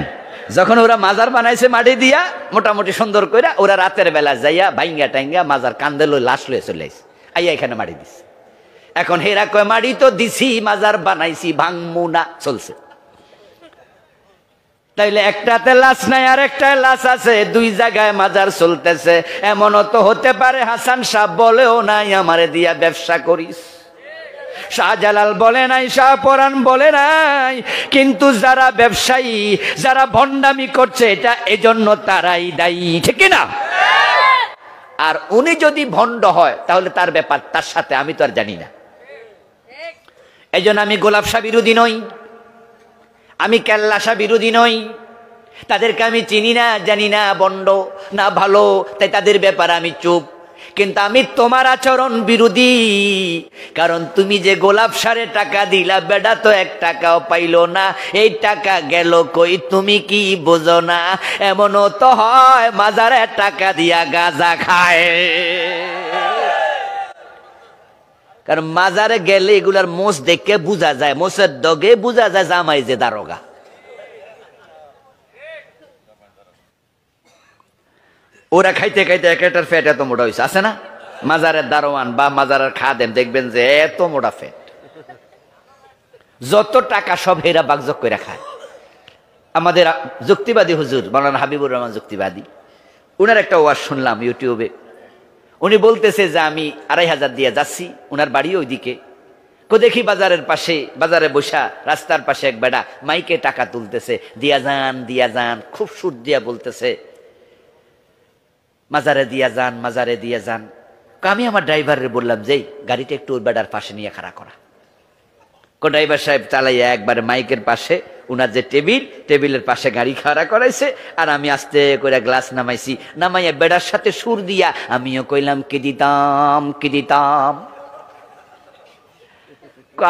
যখন ওরা মাজার বানাইছে মাটি দিয়া মোটামুটি সুন্দর করে, ওরা রাতের বেলা যাইয়া ভাইঙ্গা টাইঙ্গা মাজার কান্দে লই লাশ লয়ে চলে আসে, আইয়া এখানে মাটি দিছে। এখন হেরা কয় মাটি তো দিছি, মাজার বানাইছি, ভাঙমু না, চলছে। তাইলে একটাতে লাশ নাই আর একটা লাশ আছে, 2 জায়গায় মাজার চলতেছে। এমনও তো হতে পারে হাসান শাহ বলেও নাই আমারে দিয়া ব্যবসা করিস, শাহজালাল বলে নাই, শাহপরান বলে নাই, কিন্তু যারা ব্যবসায়ী, যারা ভণ্ডামি করছে এটা এজন্য তারাই দায়ী, ঠিক না? আর উনি যদি ভণ্ড হয় তাহলে তার ব্যাপার, তার সাথে আমি তো আর জানি না। এই জন্য আমি গোলাপ শাহ বিরোধী নই, আমি কেল্লা শাহ বিরোধী নই। তাদেরকে আমি চিনি না, জানি না, ভণ্ড না ভালো, তাই তাদের ব্যাপারে আমি চুপ। কিন্তু আমি তোমার আচরণ বিরোধী, কারণ তুমি যে গোলাপ শাহে টাকা দিলা, বেটা তো 1 টাকাও পাইলো না, এই টাকা গেল কই তুমি কি বোঝো না? এমনও তো হয় মাজারে টাকা দিয়া গাঁজা খায়, কারণ মাজারে গেলে এগুলার মোষ দেখে বোঝা যায়, মোষের দগে বোঝা যায় জামাই যে দারোগা। ওরা খাইতে খাইতে একটার ফ্যাট এত মোটা হয়েছে, আছে না? মাজারের দারোয়ান বা মাজারের খাদেম দেখবেন যে এত মোটা ফ্যাট, যত টাকা সব হেরা বাগজক করে খায়। আমাদের যুক্তিবাদী হুজুর মাওলানা হাবিবুর রহমান যুক্তিবাদী, উনার একটা ওয়াজ শুনলাম ইউটিউবে। উনি বলতেছে যে আমি 2500 দিয়ে যাচ্ছি, উনার বাড়ি ওইদিকে। দেখি বাজারের পাশে, বাজারে বসা রাস্তার পাশে এক বেটা মাইকে টাকা তুলতেছে, দিয়া যান দিয়া যান, খুব সুর দিয়া বলতেছে মাজারে দিয়া যান, মাজারে দিয়া যান। আমি আমার ড্রাইভারে বললাম যে গাড়িটা একটু ওর বেটার পাশে নিয়ে খাড়া করা। ড্রাইভার সাহেব চালাইয়া একবারে মাইকের পাশে উনার যে টেবিলের পাশে গাড়ি খাড়া করাইছে, আর আমি আস্তে করে গ্লাস নামাইছি, নামাইয়া বেড়ার সাথে সুর দিয়া আমিও কইলাম কি দিতাম কি দিতাম।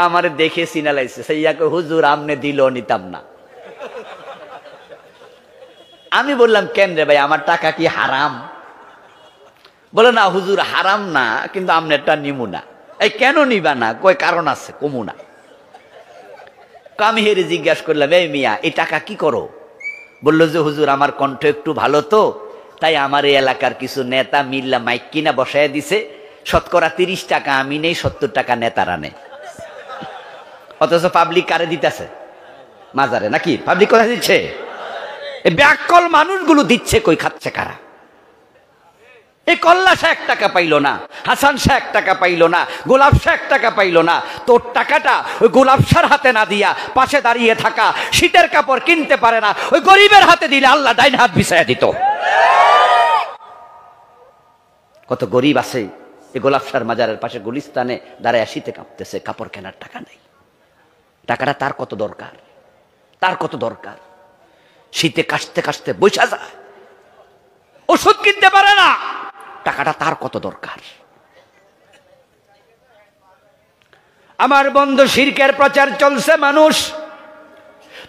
আমার দেখে সিনা লাইছে, সেইয়াকে হুজুর আমনে দিল নিতাম না। আমি বললাম কেন রে ভাই, আমার টাকা কি হারাম? বলে না হুজুর হারাম না, কিন্তু আমনেরটা নিমু না। এই কেন নিবা না? কয় কারণ আছে, কমু না। আমি হেরে জিজ্ঞাসা করলাম, এই মিয়া এই টাকা কি করো? বললো যে হুজুর আমার কণ্ঠ একটু ভালো তো, তাই আমার এই এলাকার কিছু নেতা মিল্লা মাইক কিনা বসায় দিছে, শতকরা 30 টাকা আমি নেই, 70 টাকা নেতারা নেয়। অথচ পাবলিক কারে দিতেছে? মাজারে। নাকি পাবলিক কোথায় দিচ্ছে? এই ব্যাকল মানুষগুলো দিচ্ছে, কই খাচ্ছে কারা? এই কল্লা সে 1 টাকা পাইল না, হাসান সে 1 টাকা পাইল না, গোলাপ সে 1 টাকা পাইল না। তোর টাকাটা ওই গোলাপ শাহর হাতে না দিয়া পাশে দাঁড়িয়ে থাকা শীতের কাপড় কিনতে পারে না ওই গরিবের হাতে দিলে আল্লাহ ডাইন হাত বিছায়া দিত। কত গরিব আছে এই গোলাপ শাহর মাজারের পাশে গুলিস্তানে দাঁড়ায় শীতে কাঁপতেছে, কাপড় কেনার টাকা নেই। টাকাটা তার কত দরকার, তার কত দরকার। শীতে কাশতে কাশতে বৈশা যায়, ওষুধ কিনতে পারে না, টাকাটা তার কত দরকার। আমার বন্ধু শিরকের প্রচার চলছে, মানুষ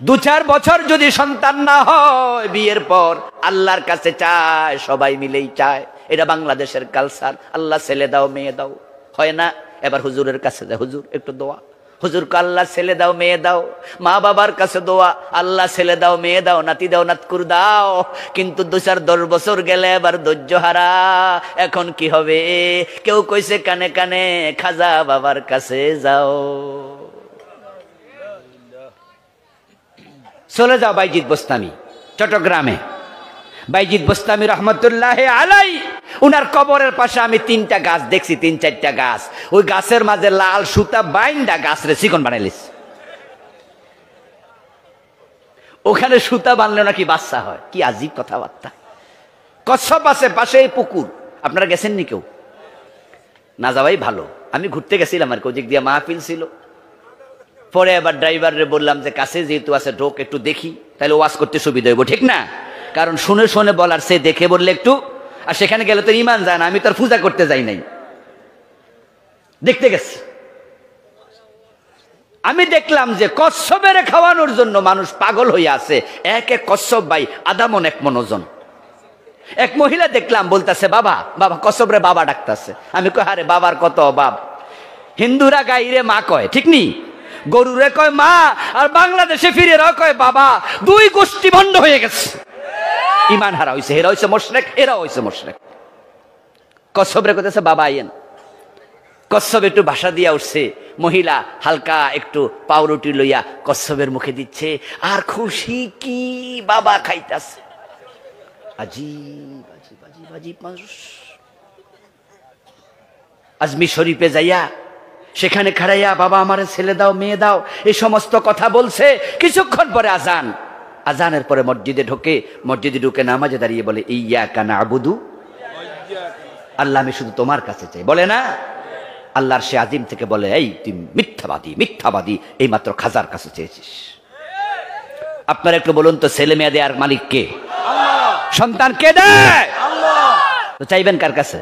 2-4 বছর যদি সন্তান না হয় বিয়ের পর আল্লাহর কাছে চায়, সবাই মিলেই চায়। এটা বাংলাদেশের কালচার। আল্লাহ ছেলে দাও মেয়ে দাও, হয় না? এবার হুজুরের কাছে যায়, হুজুর একটু দোয়া। হুজুরকে আল্লাহ ছেলে দাও মেয়ে দাও। মা বাবার কাছে দোয়া, আল্লাহ ছেলে দাও মেয়ে দাও, নাতি দাও নাতকুর দাও। কিন্তু 2-4-10 বছর গেলে এবার ধৈর্য হারা। এখন কি হবে? কেউ কইছে কানে কানে খাজা বাবার কাছে যাও। চলে যাও বাইজিদ বোস্তামি চট্টগ্রামে। বাইজিদ বোস্তামি রহমতুল্লাহ আলাই, উনার কবরের পাশে আমি 3টা গাছ দেখছি, 3-4টা গাছ। ওই গাছের মাঝে লাল সুতা বাইন্দা গাছরে চিকন বানাইলিস। ওখানে সুতা বানলে নাকি বাচ্চা হয়। কি আজীব কথাবার্তা। কচ্ছপ আছে পাশে, পুকুর। আপনারা গেছেন নি? কেউ না যাওয়াই ভালো। আমি ঘুরতে গেছিলাম আর কোদিক দিয়ে মাহফিল ছিল। পরে আবার ড্রাইভারে বললাম যে কাছে যেহেতু আছে ঢোক, একটু দেখি, তাহলে ওয়াজ করতে সুবিধা হইব, ঠিক না? কারণ শুনে শুনে বলার সে দেখে বললে একটু, আর সেখানে গেলে তো ইমান যায় না। আমি তো আর পূজা করতে যাই নাই, দেখতে গেছি। আমি দেখলাম যে কচ্ছপের খাওয়ানোর জন্য মানুষ পাগল হয়ে আছে। এক কচ্ছপ ভাই 1/2 মণ 1 মণ ওজন। এক মহিলা দেখলাম বলতেছে, বাবা বাবা, কচ্ছপরে বাবা ডাকতেছে। আমি কই আরে বাবার কত অভাব। হিন্দুরা গাইরে মা কয়, ঠিক নি? গরুরে কয় মা, আর বাংলাদেশে ফিরে এরা কয় বাবা। 2 গোষ্ঠী ভণ্ড হয়ে গেছে, ইমান হারা হইছে। এরা হইছে মুশরিক, এরা হইছে মুশরিক। কচ্ছপরে কইতেছে বাবা আইয়েন। কচ্ছপ একটু ভাষা দিয়া উঠছে। মহিলা হালকা একটু পাউরুটি লইয়া কচ্ছপের মুখে দিচ্ছে, আর খুশি কি বাবা খাইতাছে। আজীব আজীব আজীব আজীব মানুষ। আজমি শরীফে যাইয়া সেখানে খাড়াইয়া বাবা আমার ছেলে দাও মেয়ে দাও এই সমস্ত কথা বলছে। কিছুক্ষণ পরে আজান। আজানের পরে মসজিদে ঢোকে। মসজিদে ঢুকে নামাজে দাঁড়িয়ে বলে ইয়্যাকা না'বুদু, আল্লাহ আমি শুধু তোমার কাছে চাই। বলে না? আল্লাহর সে আজিম থেকে বলে, এই তুই মিথ্যাবাদী, মিথ্যাবাদী, এই মাত্র খাজার কাছে চেয়েছিস। আপনারা একটু বলুন তো, ছেলে মেয়ে দেয়ার মালিক কে? সন্তান কে দেয়? তো চাইবেন কার কাছে?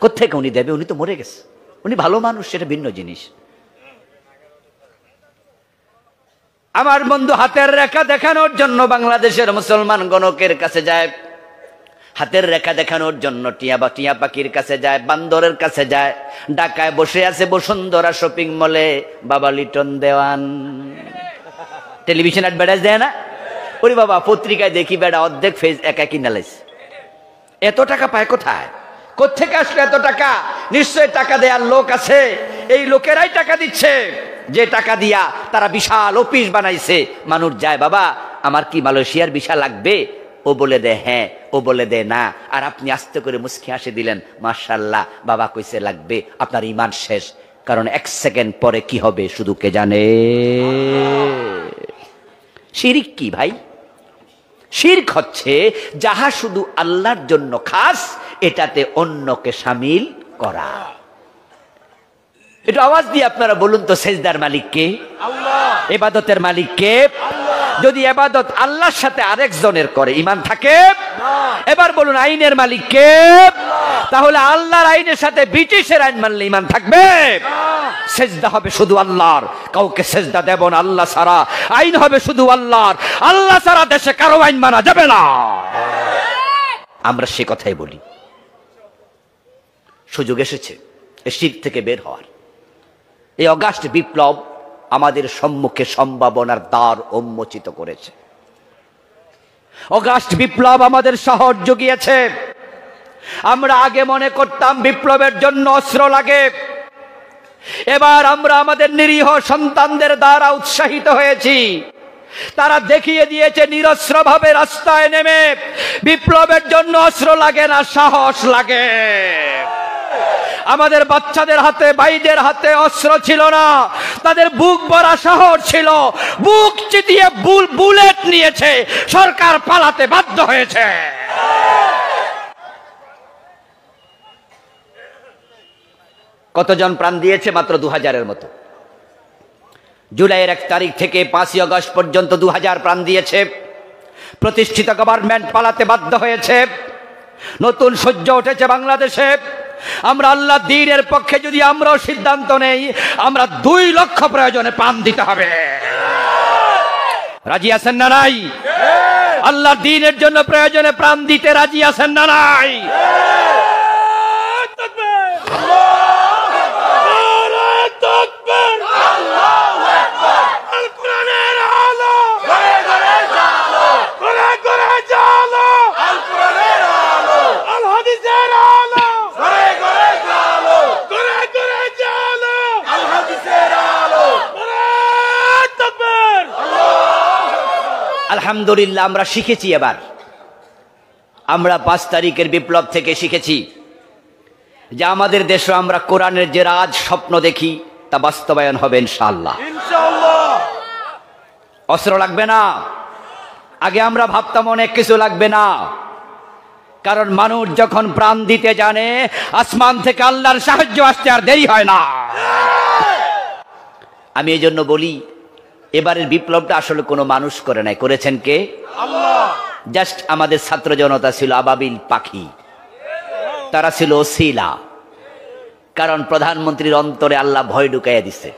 কোত্থেকে উনি দেবে? উনি তো মরে গেছে। উনি ভালো মানুষ, সেটা ভিন্ন জিনিস। আমার বন্ধু হাতের রেখা দেখানোর জন্য বাংলাদেশের মুসলমান গণকের কাছে যায়। হাতের রেখা দেখানোর জন্য টিয়া পাখির কাছে যায়, বান্দরের কাছে যায়। ঢাকায় বসে আছে বসুন্ধরা শপিং মলে বাবা লিটন দেওয়ান। টেলিভিশন অ্যাডভার্টাইজ দেয় না? ওরে বাবা, পত্রিকায় দেখি বেড়া অর্ধেক ফেজ একা কিনা লাইছে। এত টাকা পায় কোথায়? কোত্থেকে আসলে এত টাকা? নিশ্চয় টাকা দেওয়ার লোক আছে। এই লোকেরাই টাকা দিচ্ছে, যে টাকা দিয়া তারা বিশাল অফিস বানাইছে। মানুষ যায়, বাবা আমার কি মালয়েশিয়ার ভিসা লাগবে? ও বলে দে হ্যাঁ, ও বলে দে না। আর আপনি আস্তে করে মুস্কি হাসি দিলেন, মাশাআল্লাহ বাবা কইছে লাগবে। আপনার ঈমান শেষ। কারণ 1 সেকেন্ড পরে কি হবে শুধু কে জানে। শিরক কি ভাই? শিরক হচ্ছে যাহা শুধু আল্লাহর জন্য খাস, এটাতে অন্যকে শামিল করা। একটু আওয়াজ দিয়ে আপনারা বলুন তো, সেজদার মালিক কে? আল্লাহ। ইবাদতের মালিক কে? আল্লাহ। যদি ইবাদত আল্লাহর সাথে আরেকজনের করে, ঈমান থাকে না। এবার বলুন, আইনের মালিক কে? আল্লাহ। তাহলে আল্লাহর আইনের সাথে ব্রিটিশের আইন মানলে ঈমান থাকবে না। সেজদা হবে শুধু আল্লাহর, কাউকে সেজদা দেব না আল্লাহ ছাড়া। আইন হবে শুধু আল্লাহর, আল্লাহ ছাড়া দেশে কারো আইন মানা যাবে না। আমরা সে কথাই বলি। সুযোগ এসেছে এই শিরক থেকে বের হওয়ার। এই অগাস্ট বিপ্লব আমাদের সম্মুখে সম্ভাবনার দ্বার উন্মোচিত করেছে। অগাস্ট বিপ্লব আমাদের সাহস জুগিয়েছে। আমরা আগে মনে করতাম বিপ্লবের জন্য অস্ত্র লাগে, এবার আমরা আমাদের নিরীহ সন্তানদের দ্বারা উৎসাহিত হয়েছি। তারা দেখিয়ে দিয়েছে নিরস্ত্রভাবে রাস্তায় নেমে বিপ্লবের জন্য অস্ত্র লাগে না, সাহস লাগে। আমাদের বাচ্চাদের হাতে, ভাইদের হাতে অস্ত্র ছিল না, তাদের বুক ভরা সাহস ছিল। বুক চিতিয়ে বুলেট নিয়েছে, সরকার পালাতে বাধ্য হয়েছে। কতজন প্রাণ দিয়েছে? মাত্র 2000-এর মতো। জুলাইয়ের 1 তারিখ থেকে 5ই আগস্ট পর্যন্ত 2000 প্রাণ দিয়েছে। প্রতিষ্ঠিত গভর্নমেন্ট পালাতে বাধ্য হয়েছে। নতুন সূর্য উঠেছে বাংলাদেশে। আমরা আল্লাহ দ্বীনের পক্ষে যদি আমরাও সিদ্ধান্ত নেই, আমরা 2 লক্ষ প্রয়োজনে প্রাণ দিতে হবে। রাজি আছেন না নাই? আল্লাহ দ্বীনের জন্য প্রয়োজনে প্রাণ দিতে রাজি আছেন না নাই? আলহামদুলিল্লাহ আমরা শিখেছি। এবার আমরা 5 তারিখের বিপ্লব থেকে শিখেছি যে আমাদের দেশে আমরা কোরআনের যে রাজ স্বপ্ন দেখি তা বাস্তবায়ন হবে ইনশাআল্লাহ। অস্ত্র লাগবে না। আগে আমরা ভাবতাম অনেক কিছু লাগবে না, কারণ মানুষ যখন প্রাণ দিতে জানে আসমান থেকে আল্লাহর সাহায্য আসতে আর দেরি হয় না। আমি এই জন্য বলি, এবারের বিপ্লবটা আসলে কোনো মানুষ করে নাই, করেছেন কে? আল্লাহ। জাস্ট আমাদের ছাত্র জনতা ছিল আবাবিল পাখি, তারা ছিল ওসিলা। কারণ প্রধানমন্ত্রীর অন্তরে আল্লাহ ভয় ঢুকাইয়া দিছে।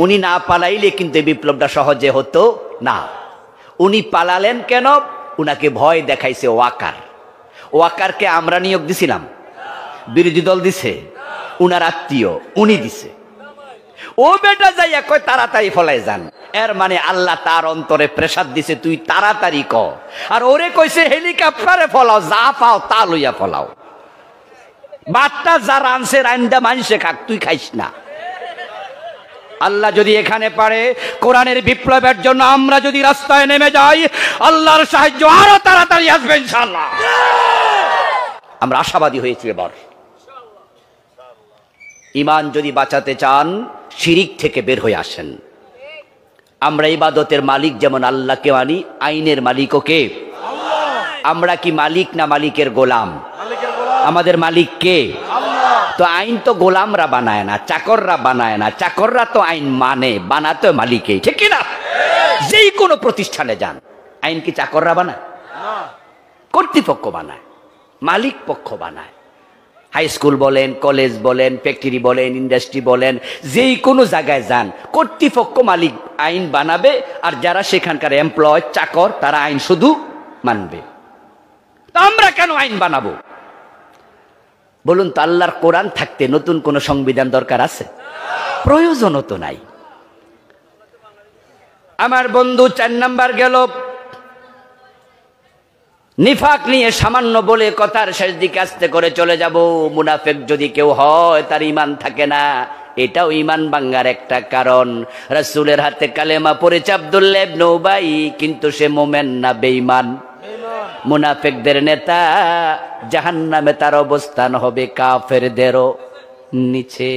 উনি না পালাইলে কিন্তু এই বিপ্লবটা সহজে হতো না। উনি পালালেন কেন? উনাকে ভয় দেখাইছে ওয়াকার। ওয়াকারকে আমরা নিয়োগ দিছিলাম? বিরোধী দল দিছে? উনার আত্মীয়, উনি দিছে। ও বেটা যাইয়া কয় তাড়াতাড়ি ফলাই যান, এর মানে আল্লাহ তার অন্তরে প্রেসার দিছে তুই তাড়াতাড়ি ক। আর ওরে কইছে হেলিকপ্টারে ফলাও, যা পাও তা লইয়া ফলাও। বাটটা যা রানছে রান্দা মানুষে খাক, তুই খাইস না। আল্লাহ যদি এখানে পারে কোরআনের বিপ্লবের জন্য আমরা যদি রাস্তায় নেমে যাই, আল্লাহর সাহায্য আরো তাড়াতাড়ি আসবে ইনশাআল্লাহ। আমরা আশাবাদী হয়েছি। এবার ঈমান যদি বাঁচাতে চান শিরিক থেকে বের হয়ে আসেন। আমরা ইবাদতের মালিক যেমন আল্লাহকে মানি, আইনের মালিকও কে? আল্লাহ। আমরা কি মালিক না মালিকের গোলাম? আমাদের মালিক কে? আল্লাহ। তো আইন তো গোলামরা বানায় না, চাকররা বানায় না। চাকররা তো আইন মানে, বানাতো মালিকই, ঠিক না? যেই কোনো প্রতিষ্ঠানে যান, আইন কি চাকররা বানায়? কর্তৃপক্ষ বানায়, মালিক পক্ষ বানায়। হাই স্কুল বলেন, কলেজ বলেন, ফ্যাক্টরি বলেন, ইন্ডাস্ট্রি বলেন, যেই কোনো জায়গায় যান, কর্তৃপক্ষ মালিক আইন বানাবে, আর যারা সেখানকার এমপ্লয় চাকর তারা আইন শুধু মানবে। তা আমরা কেন আইন বানাবো বলুন তো? আল্লাহর কোরআন থাকতে নতুন কোন সংবিধান দরকার আছে? প্রয়োজনও তো নাই। আমার বন্ধু 4 নাম্বার গেল নিফাক নিয়ে সামান্য বলে কথার শেষ দিকে আস্তে করে চলে যাব। মুনাফিক যদি কেউ হয় তার ঈমান থাকে না, এটাও ঈমান ভাঙার একটা কারণ। রাসূলের হাতে কালেমা পড়েছে আব্দুল্লাহ ইবনে উবাই, কিন্তু সে মুমিন না, বেঈমান। মুনাফিকদের নেতা, জাহান্নামে তার অবস্থান হবে কাফেরদেরও নিচে।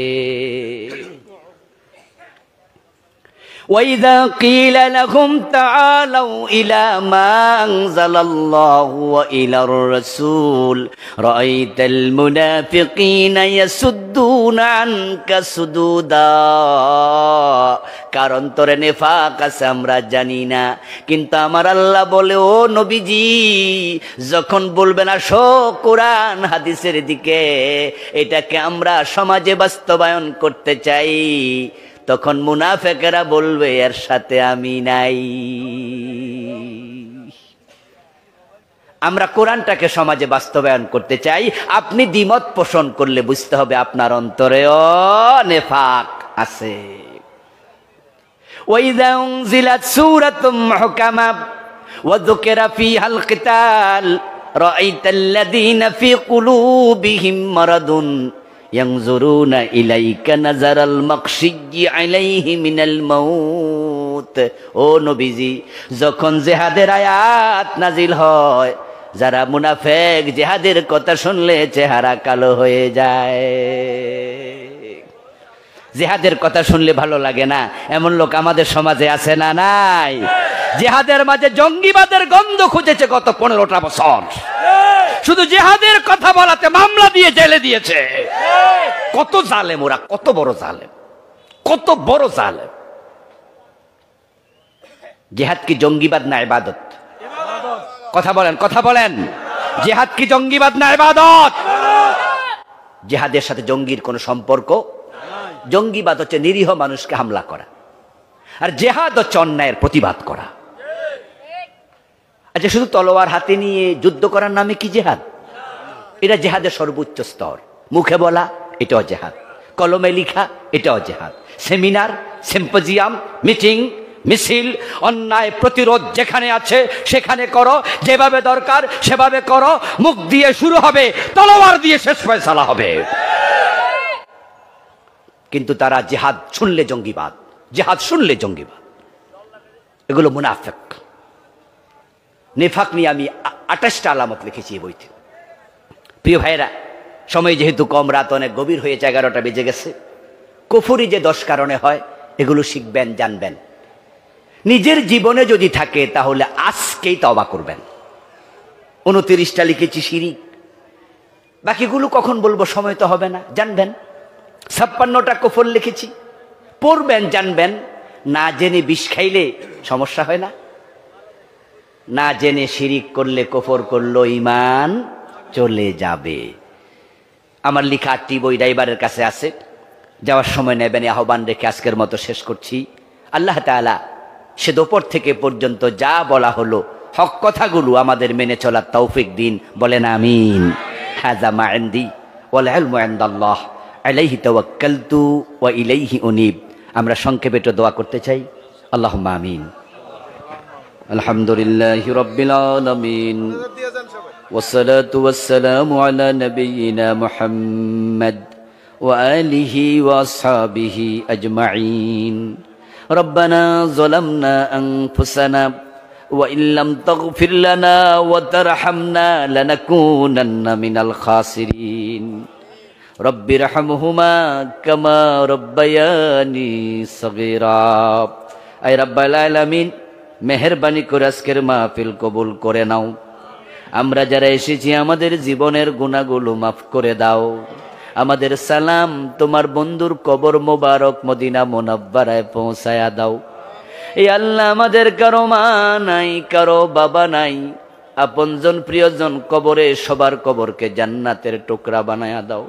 وَإِذَا قِيلَ لَهُمْ تَعَالَوْا إِلَى مَا أَنزَلَ اللَّهُ وَإِلَى الرَّسُولِ رَأَيْتَ الْمُنَافِقِينَ يَصُدُّونَ عَنكَ صُدُودًا। কারণ তোরে নেফাক আছে আমরা জানি না, কিন্তু আমার আল্লাহ বলে, ও নবীজি যখন বলবেন আসো কোরআন হাদিসের দিকে, এটাকে আমরা সমাজে বাস্তবায়ন করতে চাই, তখন মুনাফিকরা বলবে এর সাথে আমি নাই। আমরা কোরআনটাকে সমাজে বাস্তবায়ন করতে চাই। আপনি দ্বিমত পোষণ করলে বুঝতে হবে আপনার অন্তরেও নেফাক আছে। ওয়াইযা উনজিলাত সূরাতুম মুহকামা ওয়া যুকিরা ফীহাল কিতাল রাআইতাল্লাযীনা ফী কুলূবিহিম মারাদুন ইয়ানজুরুনা ইলাইকা নাযারাল মাগশিয়্যি আলাইহি মিনাল মাউত। ও নবীজি, যখন জিহাদের আয়াত নাজিল হয়, যারা মুনাফিক জিহাদের কথা শুনলে চেহারা কালো হয়ে যায়। জিহাদের কথা শুনলে ভালো লাগে না, এমন লোক আমাদের সমাজে আছে না নাই? জিহাদের মাঝে জঙ্গিবাদের গন্ধ খুঁজেছে গত 15টা বছর। শুধু জিহাদের কথা বলাতে মামলা দিয়ে জেলে দিয়েছে। কত জালেম ওরা, কত বড় জালেম, কত বড় জালেম। জিহাদ কি জঙ্গিবাদ না ইবাদত? কথা বলেন, কথা বলেন। জিহাদ কি জঙ্গিবাদ না ইবাদত? জিহাদের সাথে জঙ্গির কোনো সম্পর্ক? জঙ্গিবাদ হচ্ছে নিরীহ মানুষকে হামলা করা, আর জিহাদ হচ্ছে অন্যায়ের প্রতিবাদ করা। আচ্ছা, শুধু তলোয়ার হাতে নিয়ে যুদ্ধ করার নামে কি জিহাদ? এটা জিহাদের সর্বোচ্চ স্তর। মুখে বলা এটাও জিহাদ, কলমে লিখা এটাও জিহাদ, সেমিনার, সিম্পোজিয়াম, মিটিং, মিছিল, অন্যায় প্রতিরোধ যেখানে আছে সেখানে করো, যেভাবে দরকার সেভাবে করো। মুখ দিয়ে শুরু হবে, তলোয়ার দিয়ে শেষ ফয়সালা হবে। কিন্তু তারা জিহাদ শুনলে জঙ্গিবাদ, জিহাদ শুনলে জঙ্গিবাদ। এগুলো মুনাফিক। নেফাক নিয়ে আমি 28টা আলামত লিখেছি এই বইতে। প্রিয় ভাইরা, সময় যেহেতু কম, রাত অনেক গভীর হয়েছে, 11টা বেজে গেছে। কুফরি যে 10 কারণে হয় এগুলো শিখবেন, জানবেন। নিজের জীবনে যদি থাকে তাহলে আজকেই তওবা করবেন। 29টা লিখেছি শিরিক, বাকিগুলো কখন বলবো, সময় তো হবে না, জানবেন। 56টা কুফর লিখেছি, পড়বেন, জানবেন। না জেনে বিষ খাইলে সমস্যা হয় না? না জেনে শিরিক করলে, কুফর করলো, ঈমান চলে যাবে। আমার লেখা 8টি বই ড্রাইভারের কাছে আছে, যাওয়ার সময় নেবেন, আহ্বান রেখে আজকের মতো শেষ করছি। আল্লাহ তাআলা সে দুপুর থেকে পর্যন্ত যা বলা হলো হক কথাগুলো আমাদের মেনে চলার তৌফিক দিন। বলেন আমিন। হাযা মা ইনদি ওয়াল ইলমু ইনদাল্লাহ আলাইহি তাওয়াক্কালতু ওয়া ইলাইহি উনীব। আমরা সংক্ষেপে একটু দোয়া করতে চাই। আল্লাহুম্মা আমিন। আলহামদুলিল্লাহি রাব্বিল আলামিন ওয়াসসালাতু ওয়াসসালামু আলা নাবিয়িনা মুহাম্মদ ওয়া আলিহি ওয়া আসহাবিহি আজমাইন। রব্বানা যালামনা আনফুসানা ওয়া ইল্লাম তাগফির লানা ওয়া তারহামনা লানাকুনান্না মিনাল খাসিরিন। রব্বিরহামহুমা কামা রব্বায়ানি সগীরা। আয় রাব্বাল আলামিন, মেহেরবানি করে আজকের মাহফিল কবুল করে নাও। আমরা যারা এসেছি আমাদের জীবনের গুনাহগুলো মাফ করে দাও। আমাদের সালাম তোমার বন্ধুর কবর মোবারক মদিনা মুনাব্বারায় পৌঁছায়া দাও। এই আল্লাহ, আমাদের কারো মা নাই, কারো বাবা নাই, আপনজন প্রিয়জন কবরে, সবার কবরকে জান্নাতের টুকরা বানায়া দাও।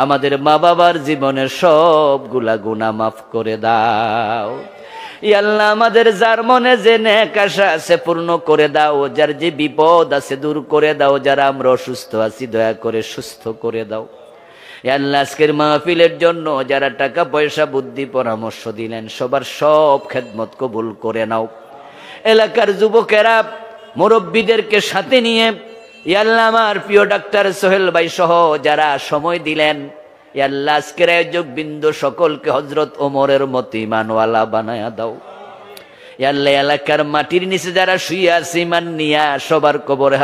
আমাদের মা বাবার জীবনের সবগুলা গুনাহ মাফ করে দাও। ইয়া আল্লাহ, আমাদের যার মনে যে নেক আশা আছে পূর্ণ করে দাও, যার যে বিপদ আছে দূর করে দাও, যারা আমরা অসুস্থ আছি দয়া করে সুস্থ করে দাও। ইয়া আল্লাহ, আজকের মাহফিলের জন্য যারা টাকা পয়সা বুদ্ধি পরামর্শ দিলেন সবার সব খেদমত কবুল করে নাও। এলাকার যুবকেরা মুরব্বীদেরকে সাথে নিয়ে ইয়া আল্লাহ, আমার প্রিয় ডাক্তার সোহেল ভাই সহ যারা সময় দিলেন, ইয়া আল্লাহ, আজকের আয়োজক বিন্দু সকলকে হযরত ওমরের মতো ঈমানওয়ালা বানায়া দাও। ইয়া আল্লাহ, এলাকার মাটির নিচে যারা শুয়ে আছে ঈমান নিয়া সবার কবরে